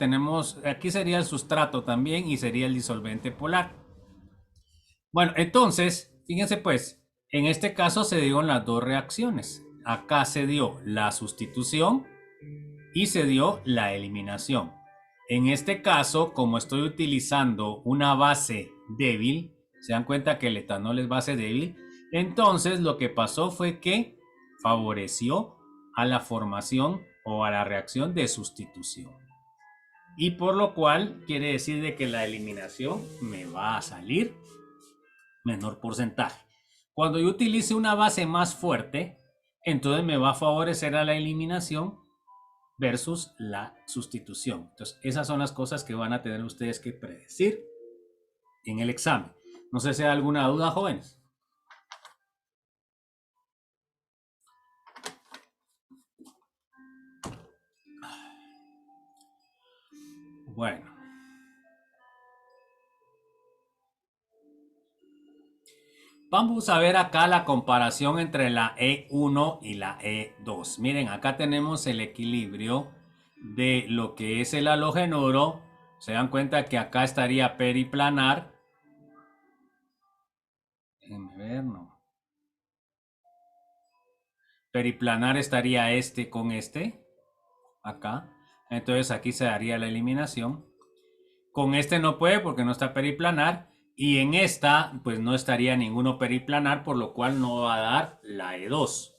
Aquí sería el sustrato también y sería el disolvente polar. Bueno, entonces, fíjense pues, en este caso se dieron las dos reacciones. Acá se dio la sustitución y se dio la eliminación. En este caso, como estoy utilizando una base débil, se dan cuenta que el etanol es base débil, entonces lo que pasó fue que favoreció a la formación o a la reacción de sustitución. Y por lo cual quiere decir de que la eliminación me va a salir menor porcentaje. Cuando yo utilice una base más fuerte, entonces me va a favorecer a la eliminación versus la sustitución. Entonces, esas son las cosas que van a tener ustedes que predecir en el examen. No sé si hay alguna duda, jóvenes. Bueno. Vamos a ver acá la comparación entre la E1 y la E2. Miren, acá tenemos el equilibrio de lo que es el halogenuro. Se dan cuenta que acá estaría periplanar. Déjenme ver, no. Periplanar estaría este con este. Acá. Entonces aquí se daría la eliminación. Con este no puede porque no está periplanar. Y en esta, pues no estaría ninguno periplanar, por lo cual no va a dar la E2.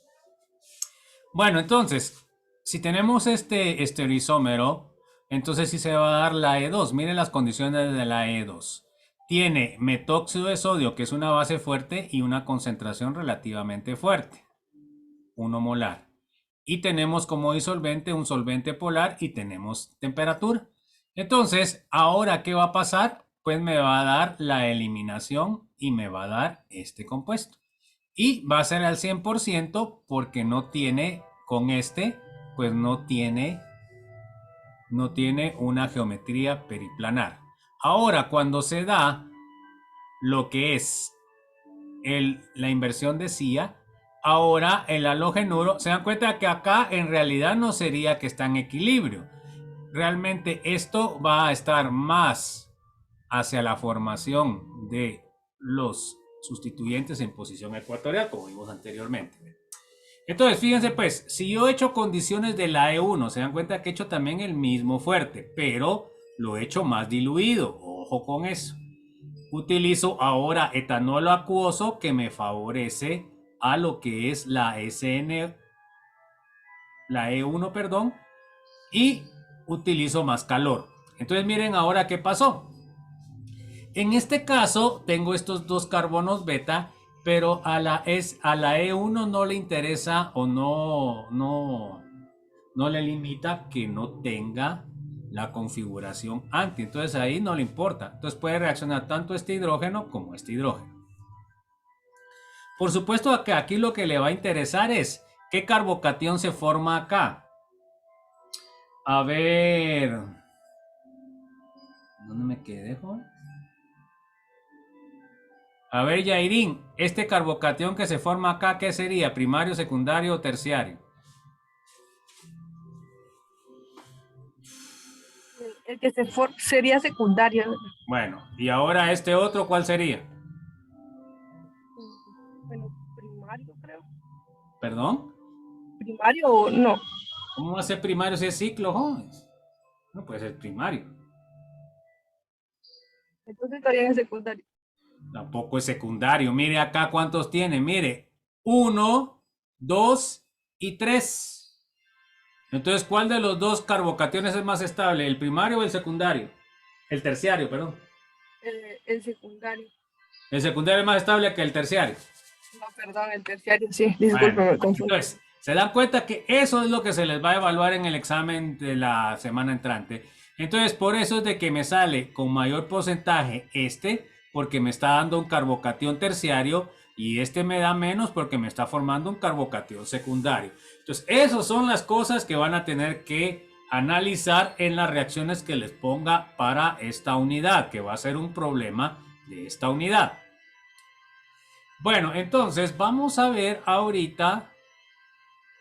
Bueno, entonces, si tenemos este estereoisómero, entonces sí se va a dar la E2. Miren las condiciones de la E2. Tiene metóxido de sodio, que es una base fuerte y una concentración relativamente fuerte. 1 molar. Y tenemos como disolvente un solvente polar y tenemos temperatura. Entonces, ahora, ¿qué va a pasar? Pues me va a dar la eliminación y me va a dar este compuesto. Y va a ser al 100% porque no tiene, con este, pues no tiene una geometría periplanar. Ahora, cuando se da lo que es la inversión de CIA, ahora el halogenuro, se dan cuenta que acá en realidad no sería que está en equilibrio. Realmente esto va a estar más hacia la formación de los sustituyentes en posición ecuatorial, como vimos anteriormente. Entonces, fíjense pues, si yo he hecho condiciones de la E1, se dan cuenta que he hecho también el mismo fuerte, pero lo he hecho más diluido. Ojo con eso. Utilizo ahora etanol acuoso que me favorece a lo que es la E1, perdón, y utilizo más calor. Entonces, miren ahora qué pasó. En este caso tengo estos dos carbonos beta, pero a la E1 no le interesa o no le limita que no tenga la configuración anti. Entonces ahí no le importa. Entonces puede reaccionar tanto este hidrógeno como este hidrógeno. Por supuesto que aquí lo que le va a interesar es qué carbocatión se forma acá. A ver. ¿Dónde me quedé, joven? A ver, Yairín, este carbocatión que se forma acá, ¿qué sería? ¿Primario, secundario o terciario? El que sería secundario. Bueno, y ahora este otro, ¿cuál sería? Bueno, primario, creo. ¿Perdón? ¿Primario o no? ¿Cómo va a ser primario si es ciclo, jóvenes? No puede ser primario. Entonces estaría en secundario. Tampoco es secundario. Mire acá cuántos tiene. Mire, 1, 2 y 3. Entonces, ¿cuál de los dos carbocationes es más estable? ¿El primario o el secundario? El terciario, perdón. El secundario. El secundario es más estable que el terciario. No, perdón, el terciario, sí. Disculpe, me confundí. Entonces, se dan cuenta que eso es lo que se les va a evaluar en el examen de la semana entrante. Entonces, por eso es de que me sale con mayor porcentaje porque me está dando un carbocatión terciario, y me da menos porque me está formando un carbocatión secundario. Entonces, esas son las cosas que van a tener que analizar en las reacciones que les ponga para esta unidad, que va a ser un problema de esta unidad. Bueno, entonces vamos a ver ahorita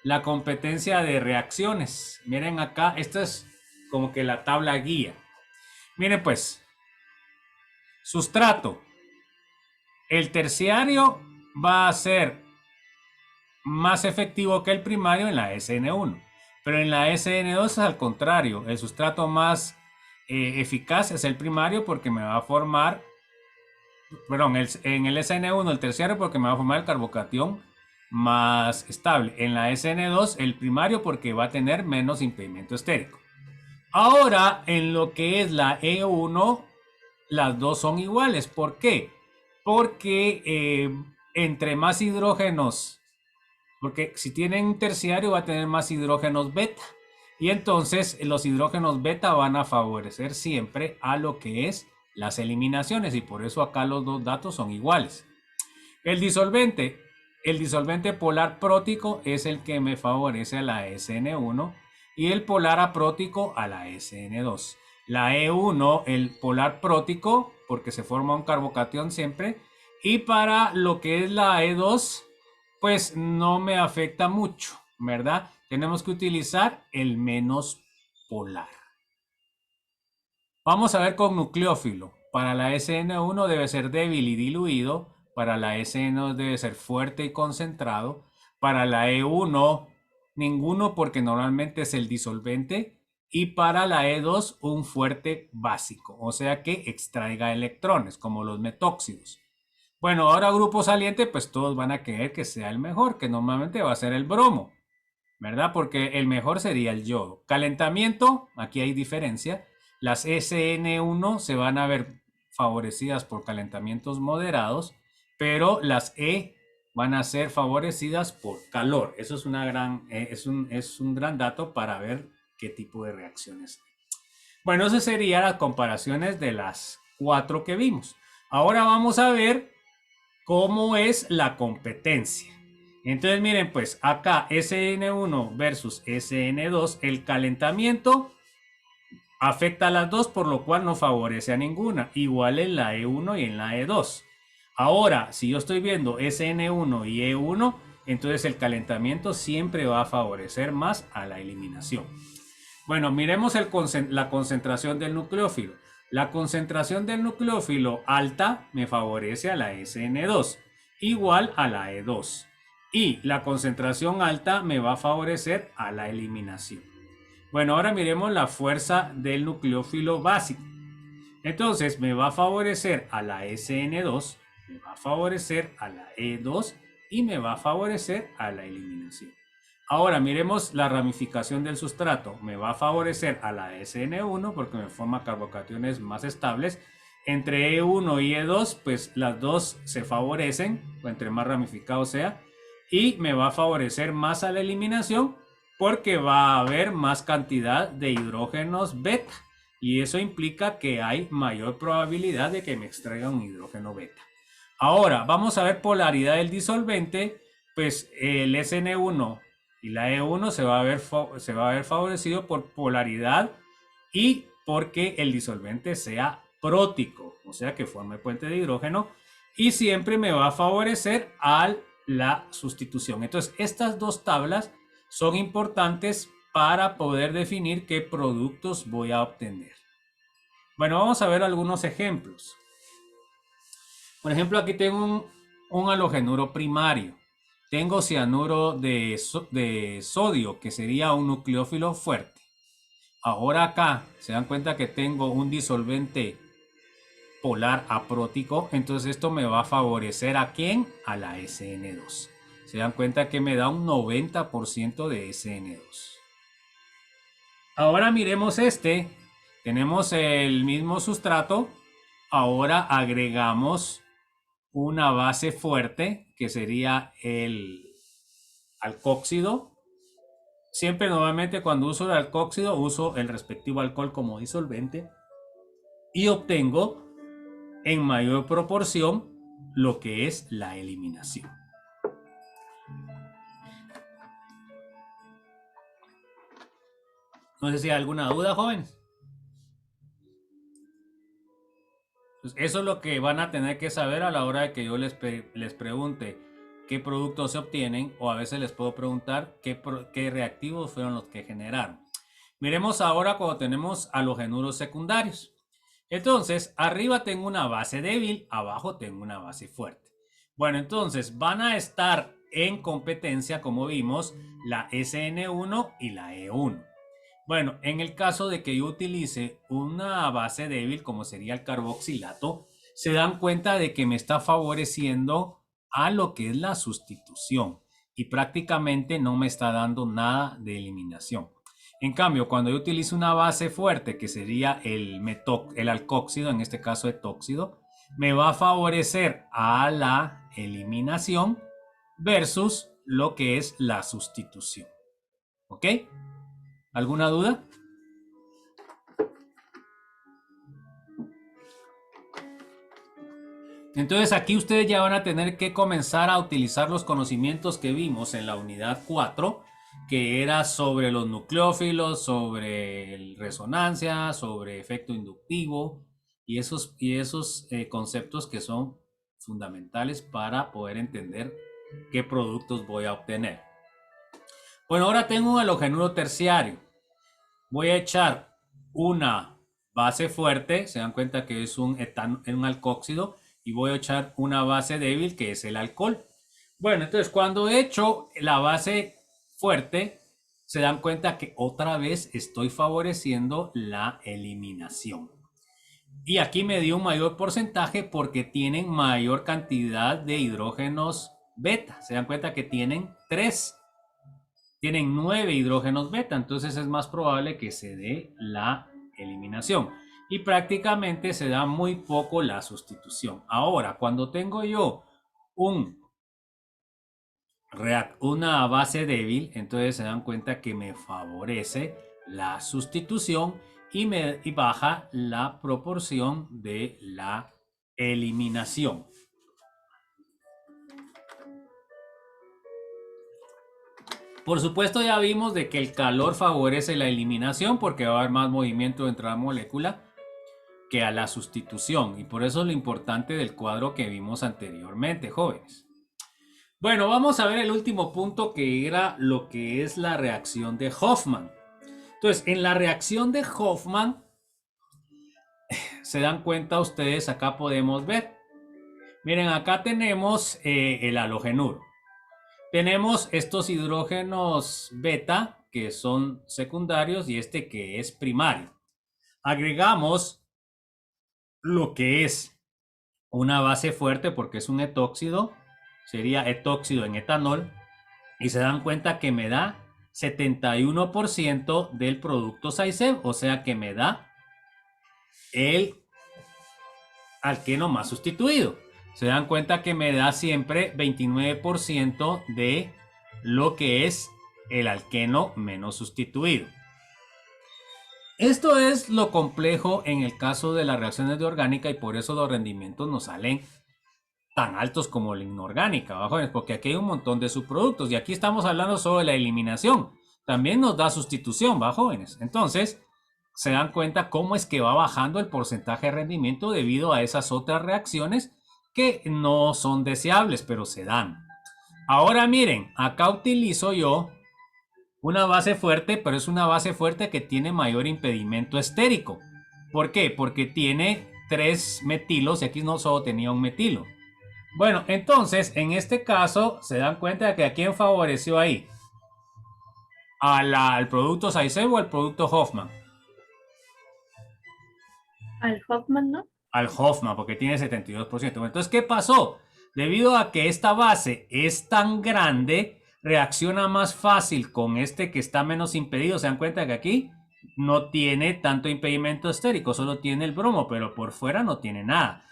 la competencia de reacciones. Miren acá, esta es como que la tabla guía. Miren pues, sustrato. El terciario va a ser más efectivo que el primario en la SN1, pero en la SN2 es al contrario. El sustrato más eficaz es el primario porque me va a formar, perdón, en el SN1 el terciario porque me va a formar el carbocatión más estable. En la SN2 el primario porque va a tener menos impedimento estérico. Ahora, en lo que es la E1, las dos son iguales. ¿Por qué? Porque entre más hidrógenos, porque si tienen un terciario va a tener más hidrógenos beta, y entonces los hidrógenos beta van a favorecer siempre a lo que es las eliminaciones, y por eso acá los dos datos son iguales. El disolvente polar prótico es el que me favorece a la SN1 y el polar aprótico a la SN2. La E1, el polar prótico, porque se forma un carbocatión siempre, y para lo que es la E2, pues no me afecta mucho, ¿verdad? Tenemos que utilizar el menos polar. Vamos a ver con nucleófilo. Para la SN1 debe ser débil y diluido. Para la SN2 debe ser fuerte y concentrado. Para la E1, ninguno porque normalmente es el disolvente. Y para la E2, un fuerte básico, o sea que extraiga electrones, como los metóxidos. Bueno, ahora grupo saliente, pues todos van a querer que sea el mejor, que normalmente va a ser el bromo, ¿verdad? Porque el mejor sería el yodo. Calentamiento, aquí hay diferencia. Las SN1 se van a ver favorecidas por calentamientos moderados, pero las E van a ser favorecidas por calor. Eso es un gran dato para ver qué tipo de reacciones hay. Bueno, eso serían las comparaciones de las 4 que vimos. Ahora vamos a ver cómo es la competencia. Entonces miren pues acá SN1 versus SN2, el calentamiento afecta a las dos, por lo cual no favorece a ninguna, igual en la E1 y en la E2. Ahora, si yo estoy viendo SN1 y E1, entonces el calentamiento siempre va a favorecer más a la eliminación. Bueno, miremos la concentración del nucleófilo. La concentración del nucleófilo alta me favorece a la SN2, igual a la E2. Y la concentración alta me va a favorecer a la eliminación. Bueno, ahora miremos la fuerza del nucleófilo básico. Entonces me va a favorecer a la SN2, me va a favorecer a la E2 y me va a favorecer a la eliminación. Ahora miremos la ramificación del sustrato. Me va a favorecer a la SN1 porque me forma carbocationes más estables. Entre E1 y E2, pues las dos se favorecen, o entre más ramificado sea. Y me va a favorecer más a la eliminación porque va a haber más cantidad de hidrógenos beta. Y eso implica que hay mayor probabilidad de que me extraiga un hidrógeno beta. Ahora, vamos a ver polaridad del disolvente. Pues el SN1 y la E1 se va a ver favorecido por polaridad y porque el disolvente sea prótico, o sea que forme puente de hidrógeno, y siempre me va a favorecer a la sustitución. Entonces, estas dos tablas son importantes para poder definir qué productos voy a obtener. Bueno, vamos a ver algunos ejemplos. Por ejemplo, aquí tengo un halogenuro primario. tengo cianuro de sodio, que sería un nucleófilo fuerte. Ahora acá se dan cuenta que tengo un disolvente polar aprótico, entonces esto me va a favorecer ¿a quién? A la SN2. Se dan cuenta que me da un 90% de SN2. Ahora miremos este. Tenemos el mismo sustrato. Ahora agregamos una base fuerte, que sería el alcóxido. Siempre normalmente cuando uso el alcóxido uso el respectivo alcohol como disolvente y obtengo en mayor proporción lo que es la eliminación. No sé si hay alguna duda, jóvenes. Pues eso es lo que van a tener que saber a la hora de que yo les pregunte qué productos se obtienen, o a veces les puedo preguntar qué reactivos fueron los que generaron. Miremos ahora cuando tenemos halogenuros secundarios. Entonces, arriba tengo una base débil, abajo tengo una base fuerte. Bueno, entonces van a estar en competencia, como vimos, la SN1 y la E1. Bueno, en el caso de que yo utilice una base débil, como sería el carboxilato, se dan cuenta de que me está favoreciendo a lo que es la sustitución y prácticamente no me está dando nada de eliminación. En cambio, cuando yo utilizo una base fuerte, que sería el alcóxido, en este caso etóxido, me va a favorecer a la eliminación versus lo que es la sustitución. ¿Ok? ¿Alguna duda? Entonces aquí ustedes ya van a tener que comenzar a utilizar los conocimientos que vimos en la unidad 4, que era sobre los nucleófilos, sobre resonancia, sobre efecto inductivo y esos conceptos que son fundamentales para poder entender qué productos voy a obtener. Bueno, ahora tengo un halogenuro terciario. Voy a echar una base fuerte, se dan cuenta que es un alcóxido, y voy a echar una base débil, que es el alcohol. Bueno, entonces cuando echo la base fuerte, se dan cuenta que otra vez estoy favoreciendo la eliminación. Y aquí me dio un mayor porcentaje porque tienen mayor cantidad de hidrógenos beta. Se dan cuenta que tienen 3. Tienen 9 hidrógenos beta, entonces es más probable que se dé la eliminación. Y prácticamente se da muy poco la sustitución. Ahora, cuando tengo yo una base débil, entonces se dan cuenta que me favorece la sustitución y baja la proporción de la eliminación. Por supuesto, ya vimos de que el calor favorece la eliminación porque va a haber más movimiento dentro de la molécula que a la sustitución, y por eso es lo importante del cuadro que vimos anteriormente, jóvenes. Bueno, vamos a ver el último punto, que era lo que es la reacción de Hoffman. Entonces, en la reacción de Hoffman, se dan cuenta ustedes, acá podemos ver. Miren, acá tenemos el halogenuro. Tenemos estos hidrógenos beta, que son secundarios, y este que es primario. Agregamos lo que es una base fuerte, porque es un etóxido, sería etóxido en etanol, y se dan cuenta que me da 71% del producto SAICEB, o sea que me da el alqueno más sustituido. Se dan cuenta que me da siempre 29% de lo que es el alqueno menos sustituido. Esto es lo complejo en el caso de las reacciones de orgánica, y por eso los rendimientos nos salen tan altos como la inorgánica, ¿va, jóvenes? Porque aquí hay un montón de subproductos y aquí estamos hablando sobre la eliminación. También nos da sustitución, ¿va, jóvenes? Entonces, se dan cuenta cómo es que va bajando el porcentaje de rendimiento debido a esas otras reacciones que no son deseables, pero se dan. Ahora miren, acá utilizo yo una base fuerte, pero es una base fuerte que tiene mayor impedimento estérico. ¿Por qué? Porque tiene 3 metilos y aquí no solo tenía un metilo. Bueno, entonces, en este caso, se dan cuenta de que a quién favoreció ahí. ¿Al producto Zaitsev o al producto Hoffman? Al Hoffman, ¿no? Al Hoffman, porque tiene 72%. Entonces, ¿qué pasó? Debido a que esta base es tan grande, reacciona más fácil con este que está menos impedido. Se dan cuenta que aquí no tiene tanto impedimento estérico, solo tiene el bromo, pero por fuera no tiene nada.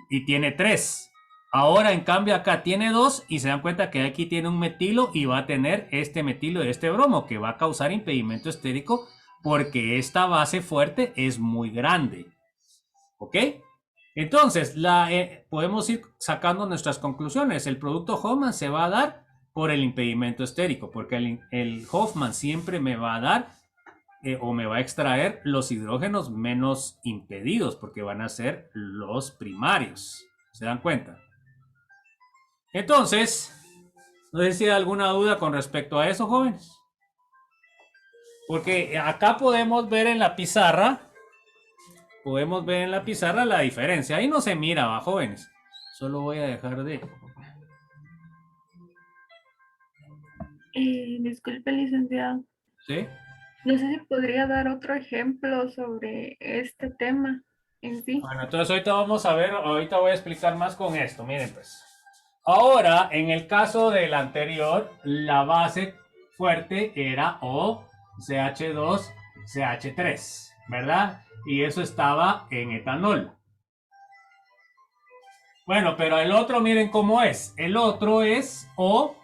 Y tiene 3. Ahora, en cambio, acá tiene 2 y se dan cuenta que aquí tiene un metilo y va a tener este metilo y este bromo que va a causar impedimento estérico porque esta base fuerte es muy grande. ¿Ok? Entonces, podemos ir sacando nuestras conclusiones. El producto Hoffman se va a dar por el impedimento estérico, porque el Hoffman siempre me va a dar o me va a extraer los hidrógenos menos impedidos, porque van a ser los primarios. ¿Se dan cuenta? Entonces, no sé si hay alguna duda con respecto a eso, jóvenes. Porque acá podemos ver en la pizarra la diferencia. Ahí no se mira, va, jóvenes. Solo voy a dejar de... Disculpe, licenciado. ¿Sí? No sé si podría dar otro ejemplo sobre este tema en sí. Bueno, entonces ahorita voy a explicar más con esto. Miren, pues. Ahora, en el caso del anterior, la base fuerte era OCH2, CH3, ¿verdad? Y eso estaba en etanol. Bueno, pero el otro, miren cómo es. El otro es O,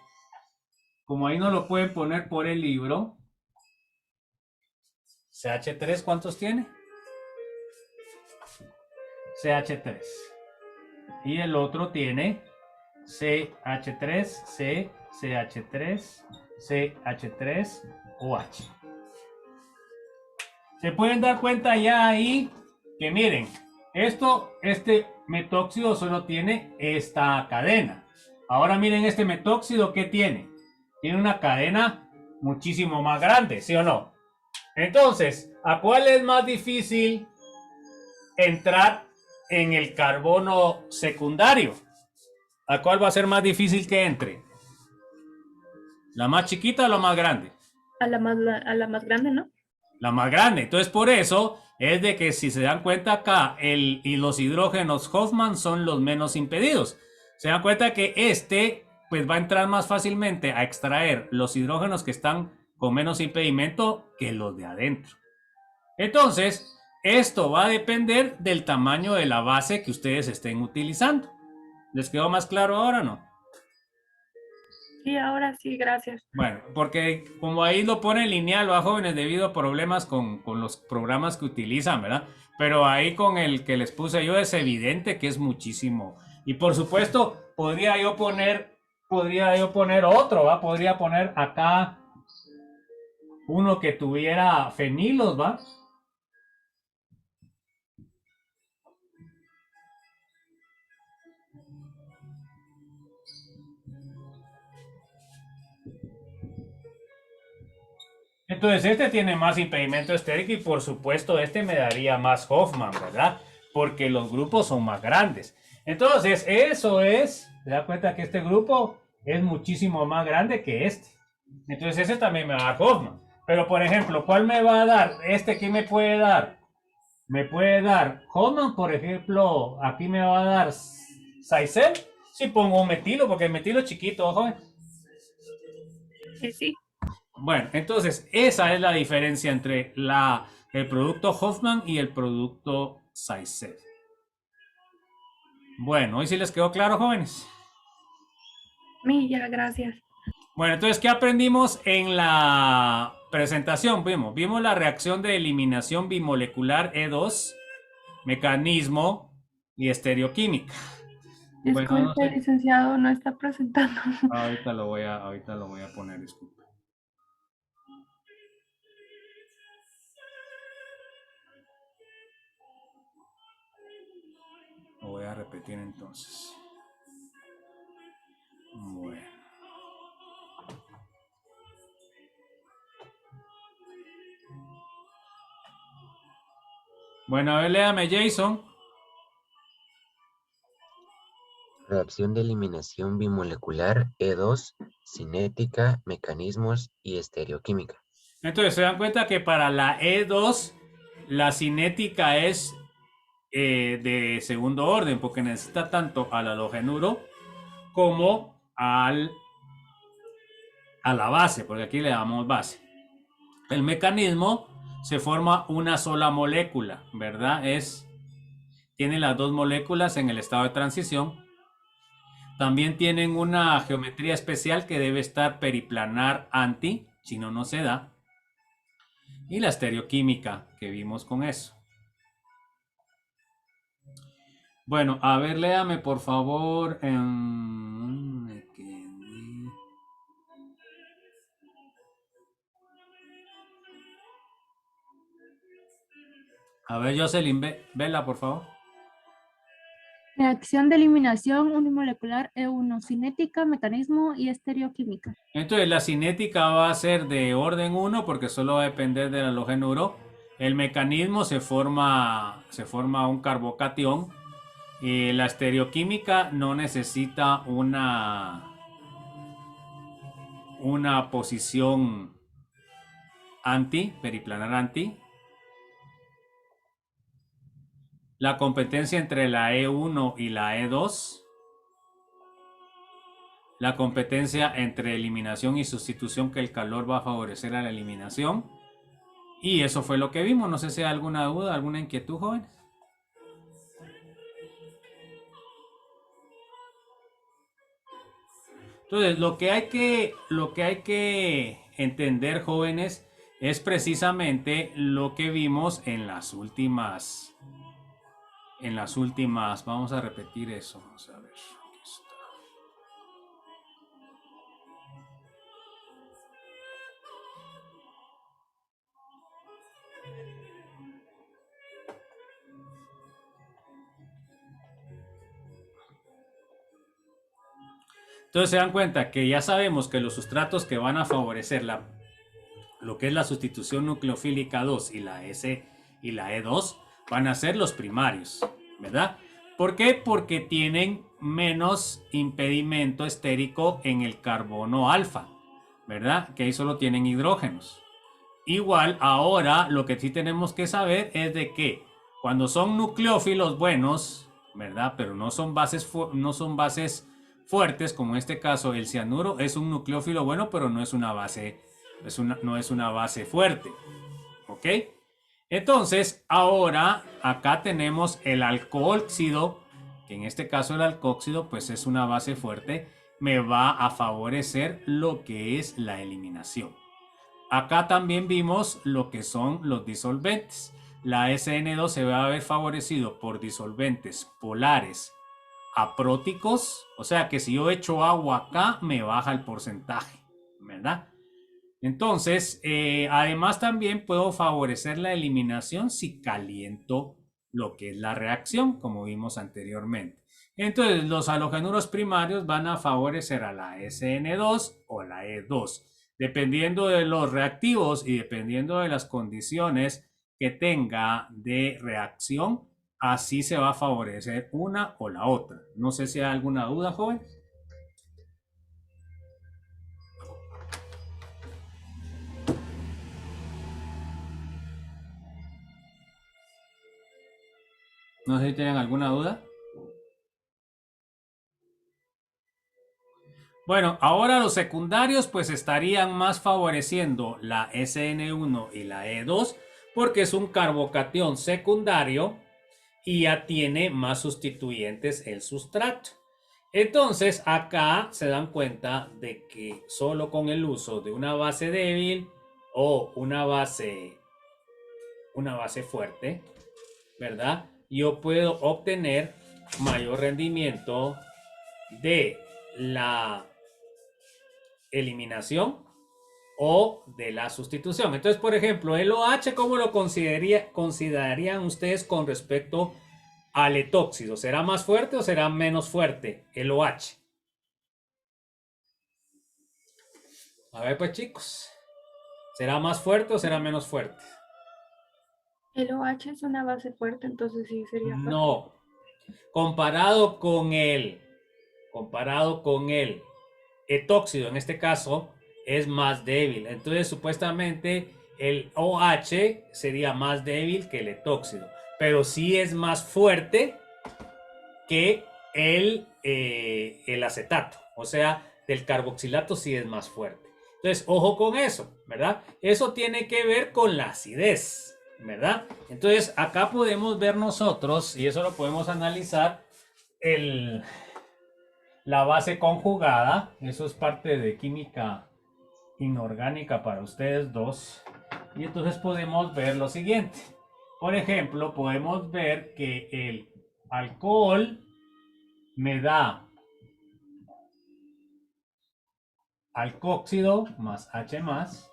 como ahí no lo pueden poner por el libro. CH3, ¿cuántos tiene? CH3. Y el otro tiene CH3, C, CH3, CH3, OH. Se pueden dar cuenta ya ahí que miren, este metóxido solo tiene esta cadena. Ahora miren este metóxido que tiene. Tiene una cadena muchísimo más grande, ¿sí o no? Entonces, ¿a cuál es más difícil entrar en el carbono secundario? ¿A cuál va a ser más difícil que entre? ¿La más chiquita o la más grande? A la más grande, ¿no? La más grande. Entonces, por eso es de que si se dan cuenta acá, y los hidrógenos Hoffman son los menos impedidos. Se dan cuenta que pues va a entrar más fácilmente a extraer los hidrógenos que están con menos impedimento que los de adentro. Entonces, esto va a depender del tamaño de la base que ustedes estén utilizando. ¿Les quedó más claro ahora o no? Sí, ahora sí, gracias. Bueno, porque como ahí lo pone lineal, va, jóvenes, debido a problemas con los programas que utilizan, ¿verdad? Pero ahí con el que les puse yo es evidente que es muchísimo. Y por supuesto, podría yo poner otro, ¿va? Podría poner acá uno que tuviera fenilos, ¿va? Entonces este tiene más impedimento estérico y por supuesto este me daría más Hoffman, ¿verdad? Porque los grupos son más grandes. Entonces eso es, se da cuenta que este grupo es muchísimo más grande que este. Entonces ese también me va a dar Hoffman. Pero por ejemplo, ¿cuál me va a dar? ¿Qué me puede dar? Me puede dar Hoffman, por ejemplo, aquí me va a dar Zaitsev. Si pongo un metilo, porque el metilo es chiquito, joven. Sí. Bueno, entonces esa es la diferencia entre el producto Hoffman y el producto Zaitsev. Bueno, hoy sí les quedó claro, jóvenes. Ya, gracias. Bueno, entonces, ¿qué aprendimos en la presentación? Vimos la reacción de eliminación bimolecular E2, mecanismo y estereoquímica. Disculpe, Bueno, no sé. licenciado, no está presentando. Ahorita lo voy a poner, disculpe. Lo voy a repetir entonces. Bueno. Bueno, a ver, léame, Jason. Reacción de eliminación bimolecular E2, cinética, mecanismos y estereoquímica. Entonces se dan cuenta que para la E2 la cinética es de segundo orden porque necesita tanto al halogenuro como a la base, porque aquí le damos base. El mecanismo se forma una sola molécula, ¿verdad? Tiene las dos moléculas en el estado de transición. También tienen una geometría especial que debe estar periplanar anti, si no, no se da. Y la estereoquímica que vimos con eso. Bueno, a ver, léame por favor. A ver, Jocelyn, vela por favor. Reacción de eliminación unimolecular E1, cinética, mecanismo y estereoquímica. Entonces la cinética va a ser de orden 1 porque solo va a depender del halogenuro. El mecanismo se forma un carbocatión. Y la estereoquímica no necesita una posición periplanar anti. La competencia entre la E1 y la E2. La competencia entre eliminación y sustitución, que el calor va a favorecer a la eliminación. Y eso fue lo que vimos. No sé si hay alguna duda, alguna inquietud, jóvenes. Entonces, lo que hay que entender, jóvenes, es precisamente lo que vimos en las últimas. Vamos a repetir eso. Vamos a ver. Aquí está. Entonces se dan cuenta que ya sabemos que los sustratos que van a favorecer lo que es la sustitución nucleofílica 2 y la E2 van a ser los primarios, ¿verdad? ¿Por qué? Porque tienen menos impedimento estérico en el carbono alfa, ¿verdad? Que ahí solo tienen hidrógenos. Igual, ahora lo que sí tenemos que saber es de que cuando son nucleófilos buenos, ¿verdad? Pero no son bases fuertes, como en este caso el cianuro es un nucleófilo bueno, pero no es una base, no es una base fuerte, ¿ok? Entonces, ahora acá tenemos el alcohóxido, que en este caso el alcohóxido pues es una base fuerte, me va a favorecer lo que es la eliminación. Acá también vimos lo que son los disolventes. La SN2 se va a ver favorecido por disolventes polares apróticos, o sea que si yo echo agua acá me baja el porcentaje, ¿verdad? Entonces, además también puedo favorecer la eliminación si caliento lo que es la reacción, como vimos anteriormente. Entonces, los halogenuros primarios van a favorecer a la SN2 o la E2, dependiendo de los reactivos y dependiendo de las condiciones que tenga de reacción. Así se va a favorecer una o la otra. No sé si hay alguna duda, jóvenes. No sé si tienen alguna duda. Bueno, ahora los secundarios pues estarían más favoreciendo la SN1 y la E2 porque es un carbocatión secundario y ya tiene más sustituyentes el sustrato. Entonces acá se dan cuenta de que solo con el uso de una base débil o una base fuerte, ¿verdad? Yo puedo obtener mayor rendimiento de la eliminación o de la sustitución. Entonces, por ejemplo, el OH, ¿cómo lo considerarían ustedes con respecto al etóxido? ¿Será más fuerte o será menos fuerte el OH? A ver, pues chicos, ¿será más fuerte o será menos fuerte? El OH es una base fuerte, entonces sí sería fuerte. No, comparado con el comparado con el etóxido, en este caso, es más débil. Entonces, supuestamente, el OH sería más débil que el etóxido, pero sí es más fuerte que el acetato. O sea, del carboxilato sí es más fuerte. Entonces, ojo con eso, ¿verdad? Eso tiene que ver con la acidez, ¿verdad? Entonces, acá podemos ver nosotros, y eso lo podemos analizar, la base conjugada. Eso es parte de química inorgánica para ustedes dos. Y entonces podemos ver lo siguiente. Por ejemplo, podemos ver que el alcohol me da alcóxido más H más,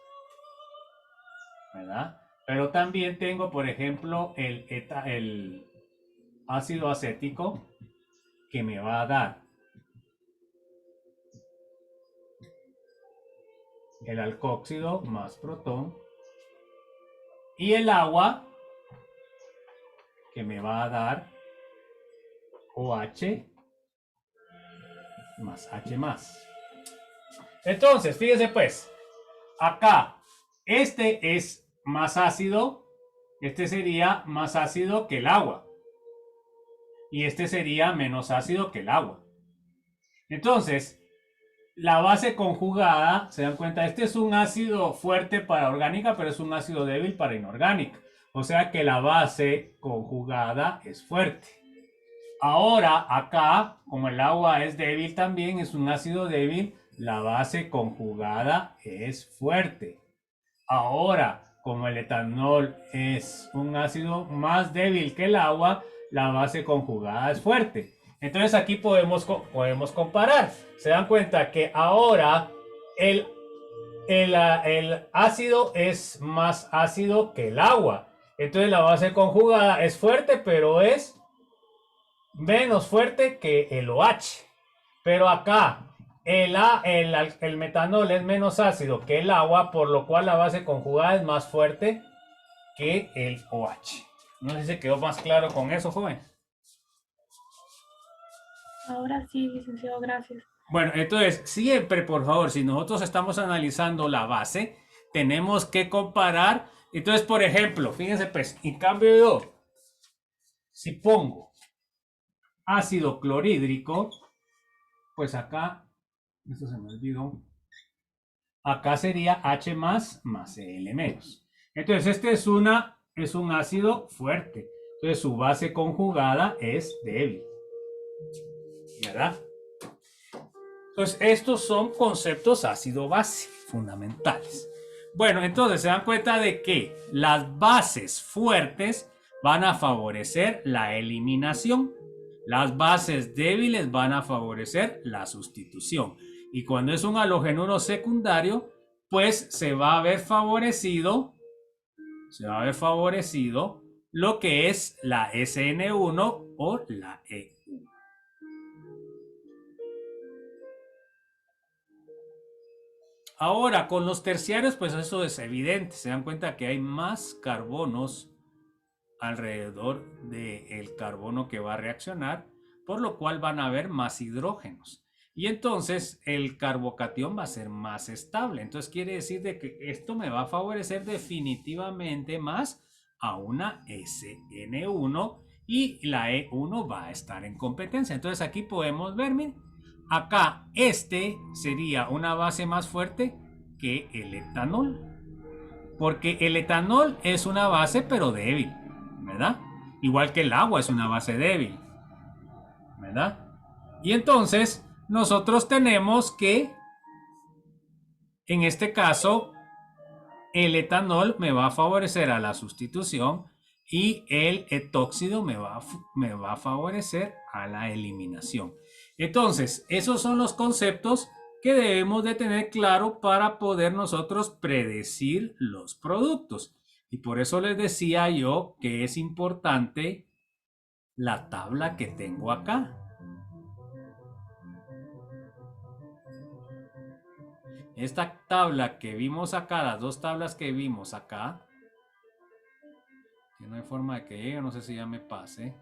¿verdad? Pero también tengo, por ejemplo, el ácido acético que me va a dar el alcóxido más protón y el agua que me va a dar OH más H más. Entonces, fíjense pues, acá este es más ácido, este sería más ácido que el agua y este sería menos ácido que el agua. Entonces, la base conjugada, se dan cuenta, este es un ácido fuerte para orgánica, pero es un ácido débil para inorgánica. O sea que la base conjugada es fuerte. Ahora, acá, como el agua es débil también, es un ácido débil, la base conjugada es fuerte. Ahora, como el etanol es un ácido más débil que el agua, la base conjugada es fuerte. Entonces aquí podemos comparar. Se dan cuenta que ahora el ácido es más ácido que el agua. Entonces la base conjugada es fuerte, pero es menos fuerte que el OH. Pero acá el metanol es menos ácido que el agua, por lo cual la base conjugada es más fuerte que el OH. No sé si se quedó más claro con eso, joven. Ahora sí, licenciado, gracias. Bueno, entonces, siempre, por favor, si nosotros estamos analizando la base, tenemos que comparar. Entonces, por ejemplo, fíjense pues, en cambio yo, si pongo ácido clorhídrico, pues acá, esto se me olvidó, acá sería H más Cl menos. Entonces, este es un ácido fuerte. Entonces, su base conjugada es débil, ¿verdad? Entonces, estos son conceptos ácido-base fundamentales. Bueno, entonces se dan cuenta de que las bases fuertes van a favorecer la eliminación. Las bases débiles van a favorecer la sustitución. Y cuando es un halogenuro secundario, pues se va a ver favorecido lo que es la SN1 o la E1. Ahora, con los terciarios, pues eso es evidente. Se dan cuenta que hay más carbonos alrededor del carbono que va a reaccionar, por lo cual van a haber más hidrógenos. Y entonces el carbocatión va a ser más estable. Entonces quiere decir de que esto me va a favorecer definitivamente más a una SN1 y la E1 va a estar en competencia. Entonces aquí podemos ver, miren, acá este sería una base más fuerte que el etanol. Porque el etanol es una base pero débil, ¿verdad? Igual que el agua es una base débil, ¿verdad? Y entonces nosotros tenemos que, en este caso, el etanol me va a favorecer a la sustitución y el etóxido me va a favorecer a la eliminación. Entonces, esos son los conceptos que debemos de tener claro para poder nosotros predecir los productos. Y por eso les decía yo que es importante la tabla que tengo acá. Esta tabla que vimos acá, las dos tablas que vimos acá, que no hay forma de que llegue, no sé si ya me pase.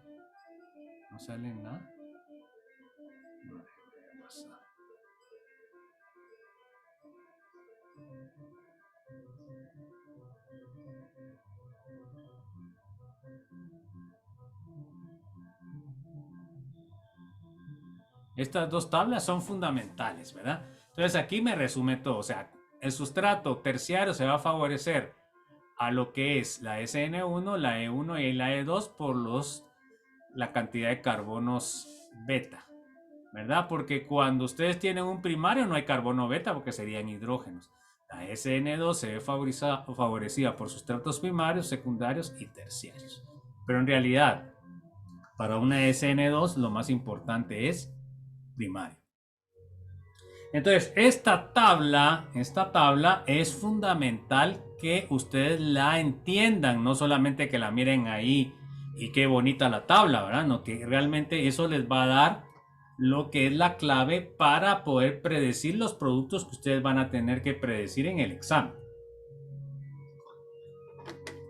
No sale nada. más. Estas dos tablas son fundamentales, ¿verdad? Entonces aquí me resume todo. O sea, el sustrato terciario se va a favorecer a lo que es la SN1, la E1 y la E2 por la cantidad de carbonos beta, ¿verdad? Porque cuando ustedes tienen un primario no hay carbono beta porque serían hidrógenos. La SN2 se ve favorecida por sustratos primarios, secundarios y terciarios. Pero en realidad, para una SN2 lo más importante es primario. Entonces, esta tabla es fundamental que ustedes la entiendan, no solamente que la miren ahí y qué bonita la tabla, ¿verdad? No, que realmente eso les va a dar lo que es la clave para poder predecir los productos que ustedes van a tener que predecir en el examen.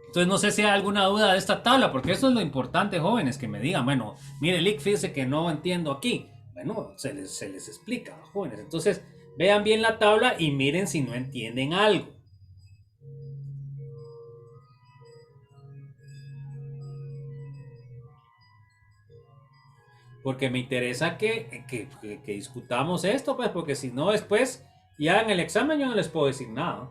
Entonces no sé si hay alguna duda de esta tabla, porque eso es lo importante, jóvenes, que me digan, bueno, mire, Lick, fíjese que no entiendo aquí. Bueno, se les explica, jóvenes. Entonces, vean bien la tabla y miren si no entienden algo. Porque me interesa que discutamos esto, pues, porque si no, después, ya en el examen yo no les puedo decir nada.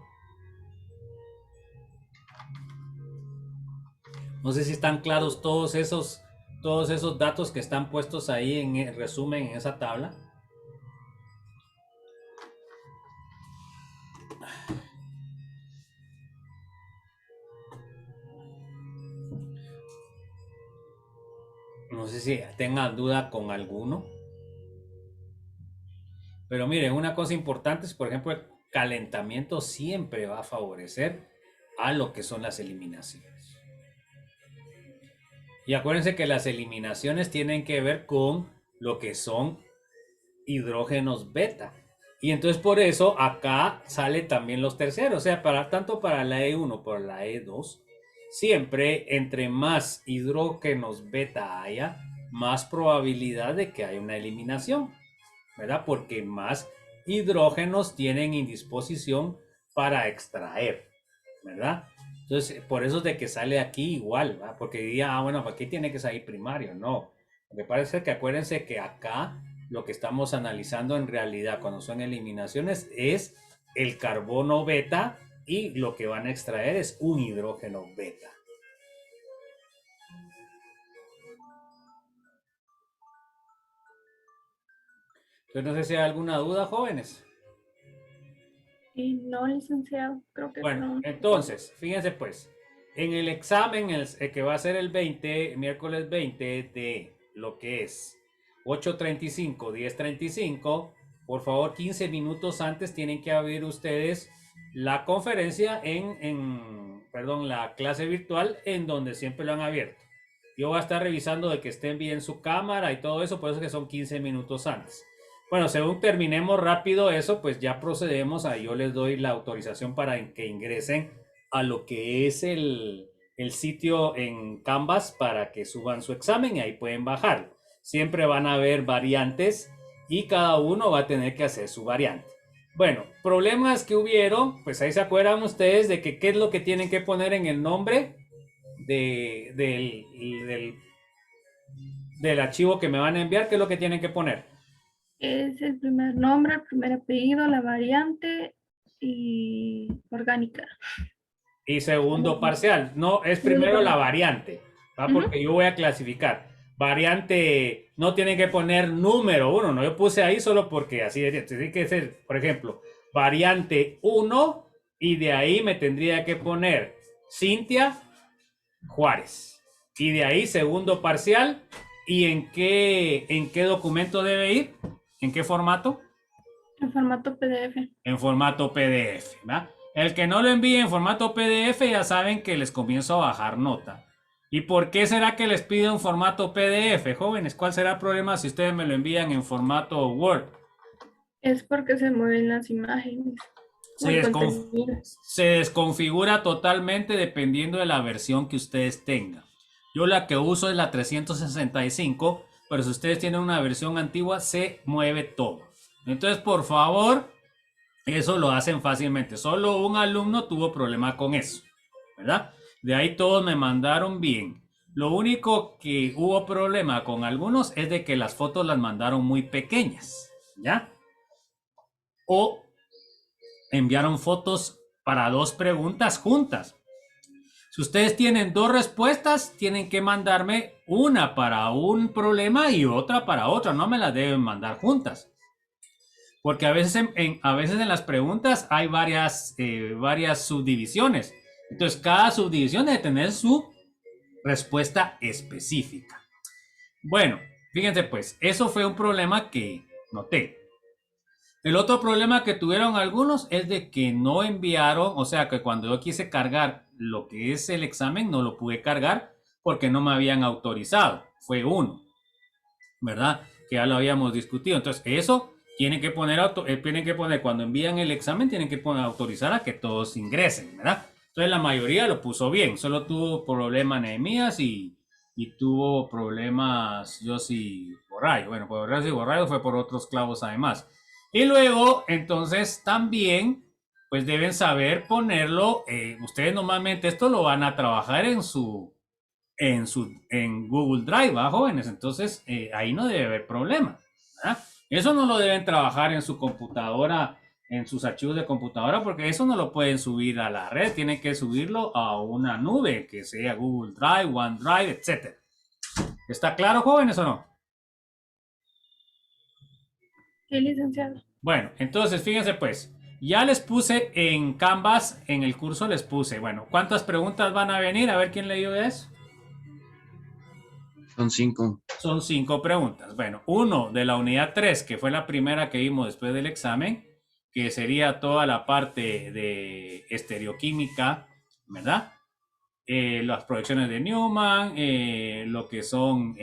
No sé si están claros todos esos datos que están puestos ahí en el resumen en esa tabla. No sé si tengan duda con alguno. Pero miren, una cosa importante es, por ejemplo, el calentamiento siempre va a favorecer a lo que son las eliminaciones. Y acuérdense que las eliminaciones tienen que ver con lo que son hidrógenos beta. Y entonces por eso acá sale también los terciarios. O sea, tanto para la E1 como para la E2, siempre entre más hidrógenos beta haya, más probabilidad de que haya una eliminación, ¿verdad? Porque más hidrógenos tienen indisposición para extraer, ¿verdad? Entonces, por eso es de que sale aquí igual, ¿verdad? Porque diría, bueno, aquí tiene que salir primario. No, me parece que acuérdense que acá lo que estamos analizando en realidad cuando son eliminaciones es el carbono beta y lo que van a extraer es un hidrógeno beta. Entonces, no sé si hay alguna duda, jóvenes. Y no, licenciado, creo que Bueno, no. entonces, fíjense pues, en el examen que va a ser el miércoles 20 de lo que es 8:35, 10:35, por favor, 15 minutos antes tienen que abrir ustedes la conferencia la clase virtual en donde siempre lo han abierto. Yo voy a estar revisando de que estén bien su cámara y todo eso, por eso que son 15 minutos antes. Bueno, según terminemos rápido eso, pues ya procedemos a yo les doy la autorización para que ingresen a lo que es el sitio en Canvas para que suban su examen y ahí pueden bajarlo. Siempre van a haber variantes y cada uno va a tener que hacer su variante. Bueno, problemas que hubieron, pues ahí se acuerdan ustedes de que qué es lo que tienen que poner en el nombre del archivo que me van a enviar, qué es lo que tienen que poner. Es el primer nombre, el primer apellido, la variante y orgánica. Y segundo parcial. No, es primero la variante, ¿va? Porque yo voy a clasificar. Variante, no tienen que poner número 1, no, yo puse ahí solo porque así tiene que ser, por ejemplo, variante 1 y de ahí me tendría que poner Cintia Juárez. Y de ahí segundo parcial. ¿Y en qué documento debe ir? ¿En qué formato? En formato PDF. En formato PDF, ¿verdad? El que no lo envíe en formato PDF ya saben que les comienzo a bajar nota. ¿Y por qué será que les pido un formato PDF, jóvenes? ¿Cuál será el problema si ustedes me lo envían en formato Word? Es porque se mueven las imágenes. Se desconfigura totalmente dependiendo de la versión que ustedes tengan. Yo la que uso es la 365, pero si ustedes tienen una versión antigua, se mueve todo. Entonces, por favor, eso lo hacen fácilmente. Solo un alumno tuvo problema con eso, ¿verdad? De ahí todos me mandaron bien. Lo único que hubo problema con algunos es de que las fotos las mandaron muy pequeñas, ¿ya? O enviaron fotos para 2 preguntas juntas. Si ustedes tienen 2 respuestas, tienen que mandarme una para un problema y otra para otro. No me las deben mandar juntas. Porque a veces en las preguntas hay varias subdivisiones. Entonces, cada subdivisión debe tener su respuesta específica. Bueno, fíjense pues, eso fue un problema que noté. El otro problema que tuvieron algunos es de que no enviaron, o sea que cuando yo quise cargar lo que es el examen, no lo pude cargar porque no me habían autorizado. Fue uno, ¿verdad? Que ya lo habíamos discutido. Entonces, eso tienen que poner cuando envían el examen, tienen que autorizar a que todos ingresen, ¿verdad? Entonces, la mayoría lo puso bien. Solo tuvo problema Nehemías y tuvo problemas Yossi Borrayo. Bueno, por Yossi Borrayo fue por otros clavos además. Y luego, entonces, también, pues deben saber ponerlo. Ustedes normalmente esto lo van a trabajar en Google Drive, ¿va, jóvenes? Entonces, ahí no debe haber problema, ¿verdad? Eso no lo deben trabajar en su computadora, en sus archivos de computadora, porque eso no lo pueden subir a la red. Tienen que subirlo a una nube, que sea Google Drive, OneDrive, etc. ¿Está claro, jóvenes, o no? Sí, licenciado. Bueno, entonces fíjense pues, ya les puse en Canvas, en el curso les puse, bueno, ¿cuántas preguntas van a venir? A ver quién leyó eso. Son 5. Son 5 preguntas. Bueno, uno de la unidad 3, que fue la primera que vimos después del examen, que sería toda la parte de estereoquímica, ¿verdad? Las proyecciones de Newman, lo que son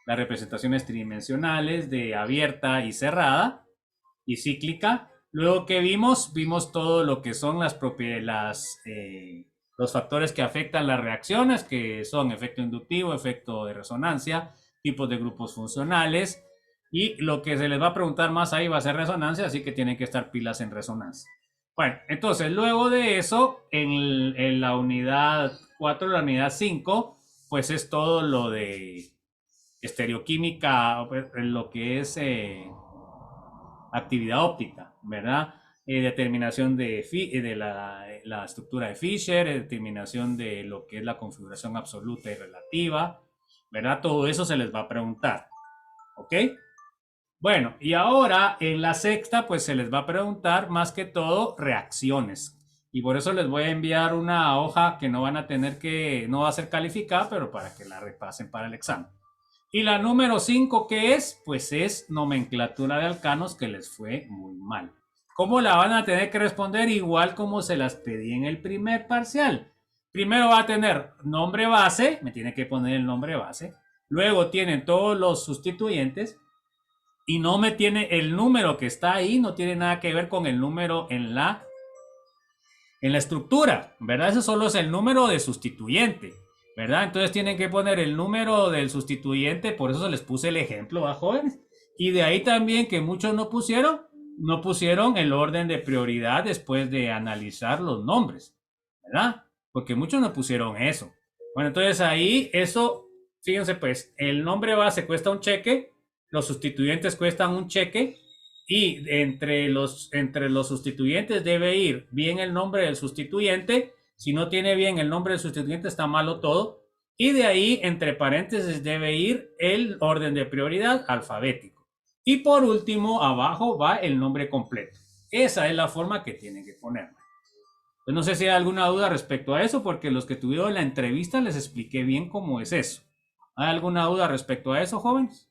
las representaciones tridimensionales de abierta y cerrada y cíclica. Luego que vimos todo lo que son las propiedades, los factores que afectan las reacciones, que son efecto inductivo, efecto de resonancia, tipos de grupos funcionales, y lo que se les va a preguntar más ahí va a ser resonancia, así que tienen que estar pilas en resonancia. Bueno, entonces luego de eso, en la unidad 4, la unidad 5, pues es todo lo de estereoquímica, lo que es actividad óptica, ¿verdad? Determinación de la estructura de Fisher, determinación de lo que es la configuración absoluta y relativa, ¿verdad? Todo eso se les va a preguntar, ¿ok? Bueno, y ahora en la sexta, pues se les va a preguntar más que todo reacciones. Y por eso les voy a enviar una hoja que no van a tener que, no va a ser calificada, pero para que la repasen para el examen. Y la número 5, ¿qué es? Pues es nomenclatura de alcanos, que les fue muy mal. ¿Cómo la van a tener que responder? Igual como se las pedí en el primer parcial. Primero va a tener nombre base, me tiene que poner el nombre base. Luego tienen todos los sustituyentes. Y no me tiene el número que está ahí, no tiene nada que ver con el número en la estructura, ¿verdad? Ese solo es el número de sustituyente, ¿verdad? Entonces tienen que poner el número del sustituyente, por eso les puse el ejemplo, ¿va, jóvenes? Y de ahí también que muchos no pusieron el orden de prioridad después de analizar los nombres, ¿verdad? Porque muchos no pusieron eso. Bueno, entonces ahí eso, fíjense pues, el nombre base cuesta un cheque, los sustituyentes cuestan un cheque y entre los sustituyentes debe ir bien el nombre del sustituyente. Si no tiene bien el nombre del sustituyente está malo todo. Y de ahí entre paréntesis debe ir el orden de prioridad alfabético. Y por último abajo va el nombre completo. Esa es la forma que tienen que ponerla. Pues no sé si hay alguna duda respecto a eso, porque los que tuvieron la entrevista les expliqué bien cómo es eso. ¿Hay alguna duda respecto a eso, jóvenes?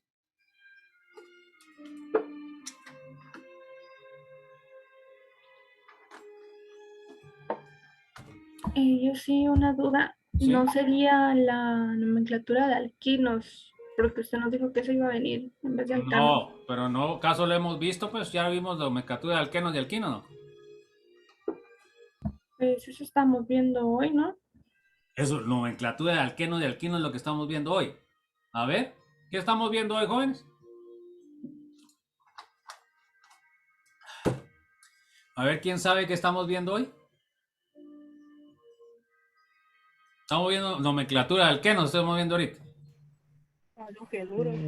Yo sí, una duda. Sí. ¿No sería la nomenclatura de alquinos? Porque usted nos dijo que eso iba a venir en vez de alcanos. No, pero no, caso lo hemos visto, pues ya vimos la nomenclatura de alquenos y alquinos, ¿no? Pues eso estamos viendo hoy, ¿no? Eso, nomenclatura de alquenos y alquinos es lo que estamos viendo hoy. A ver, ¿qué estamos viendo hoy, jóvenes? A ver, ¿quién sabe qué estamos viendo hoy? Estamos viendo nomenclatura de alquenos, estamos viendo ahorita.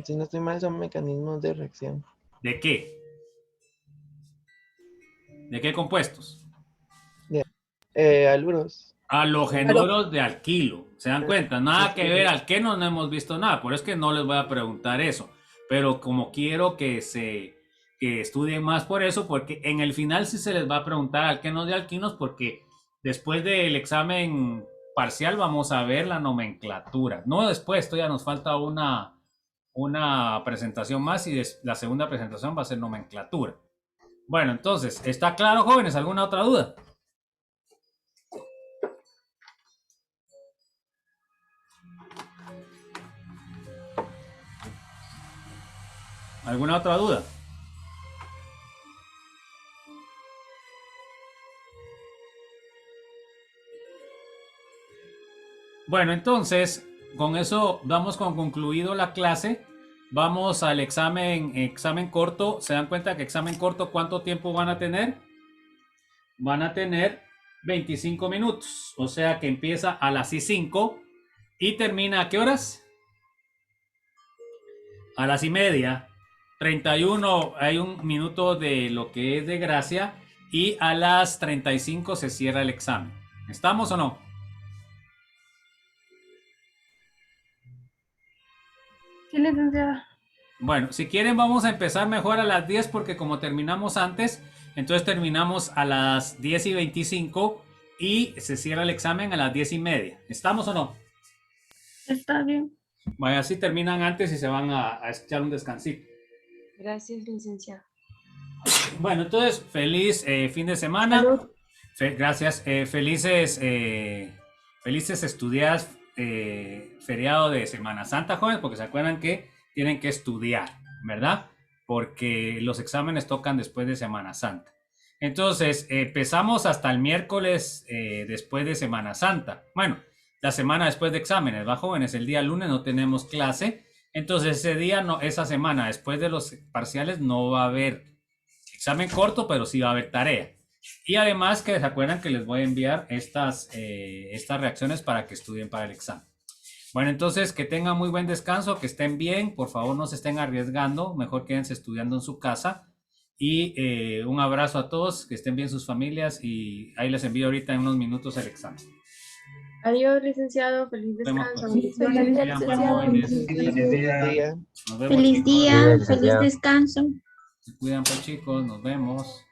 Si no estoy mal, son mecanismos de reacción. ¿De qué? ¿De qué compuestos? Aluros. Halogenuros de alquilo. ¿Se dan cuenta? Nada que ver, alquenos no hemos visto nada, por eso es que no les voy a preguntar eso. Pero como quiero que estudien más por eso, porque en el final sí se les va a preguntar alquenos de alquinos, porque después del examen parcial vamos a ver la nomenclatura. No después, esto ya nos falta una presentación más y la segunda presentación va a ser nomenclatura. Bueno, entonces, ¿está claro, jóvenes? ¿Alguna otra duda? ¿Alguna otra duda? Bueno, entonces, con eso damos con concluido la clase. Vamos al examen corto. ¿Se dan cuenta que examen corto cuánto tiempo van a tener? Van a tener 25 minutos. O sea que empieza a las 5 y termina ¿a qué horas? A las 1:30. 31 hay un minuto de lo que es de gracia y a las 35 se cierra el examen. ¿Estamos o no? Sí, licenciada. Bueno, si quieren vamos a empezar mejor a las 10 porque como terminamos antes, entonces terminamos a las 10:25 y se cierra el examen a las 10:30. ¿Estamos o no? Está bien. Vaya, así terminan antes y se van a echar un descansito. Gracias, licenciada. Bueno, entonces, feliz fin de semana. Gracias. Felices estudiadas feriado de Semana Santa, jóvenes, porque se acuerdan que tienen que estudiar, ¿verdad? Porque los exámenes tocan después de Semana Santa. Entonces, empezamos hasta el miércoles después de Semana Santa. Bueno, la semana después de exámenes, ¿va, jóvenes? El día lunes no tenemos clase. Entonces, ese día, no, esa semana después de los parciales no va a haber examen corto, pero sí va a haber tarea. Y además que se acuerdan que les voy a enviar estas reacciones para que estudien para el examen. Bueno, entonces que tengan muy buen descanso, que estén bien, por favor no se estén arriesgando, mejor quédense estudiando en su casa. Y un abrazo a todos, que estén bien sus familias y ahí les envío ahorita en unos minutos el examen. Adiós, licenciado. Feliz descanso. Feliz día. Feliz día, feliz descanso. Se cuidan, pues, chicos, nos vemos.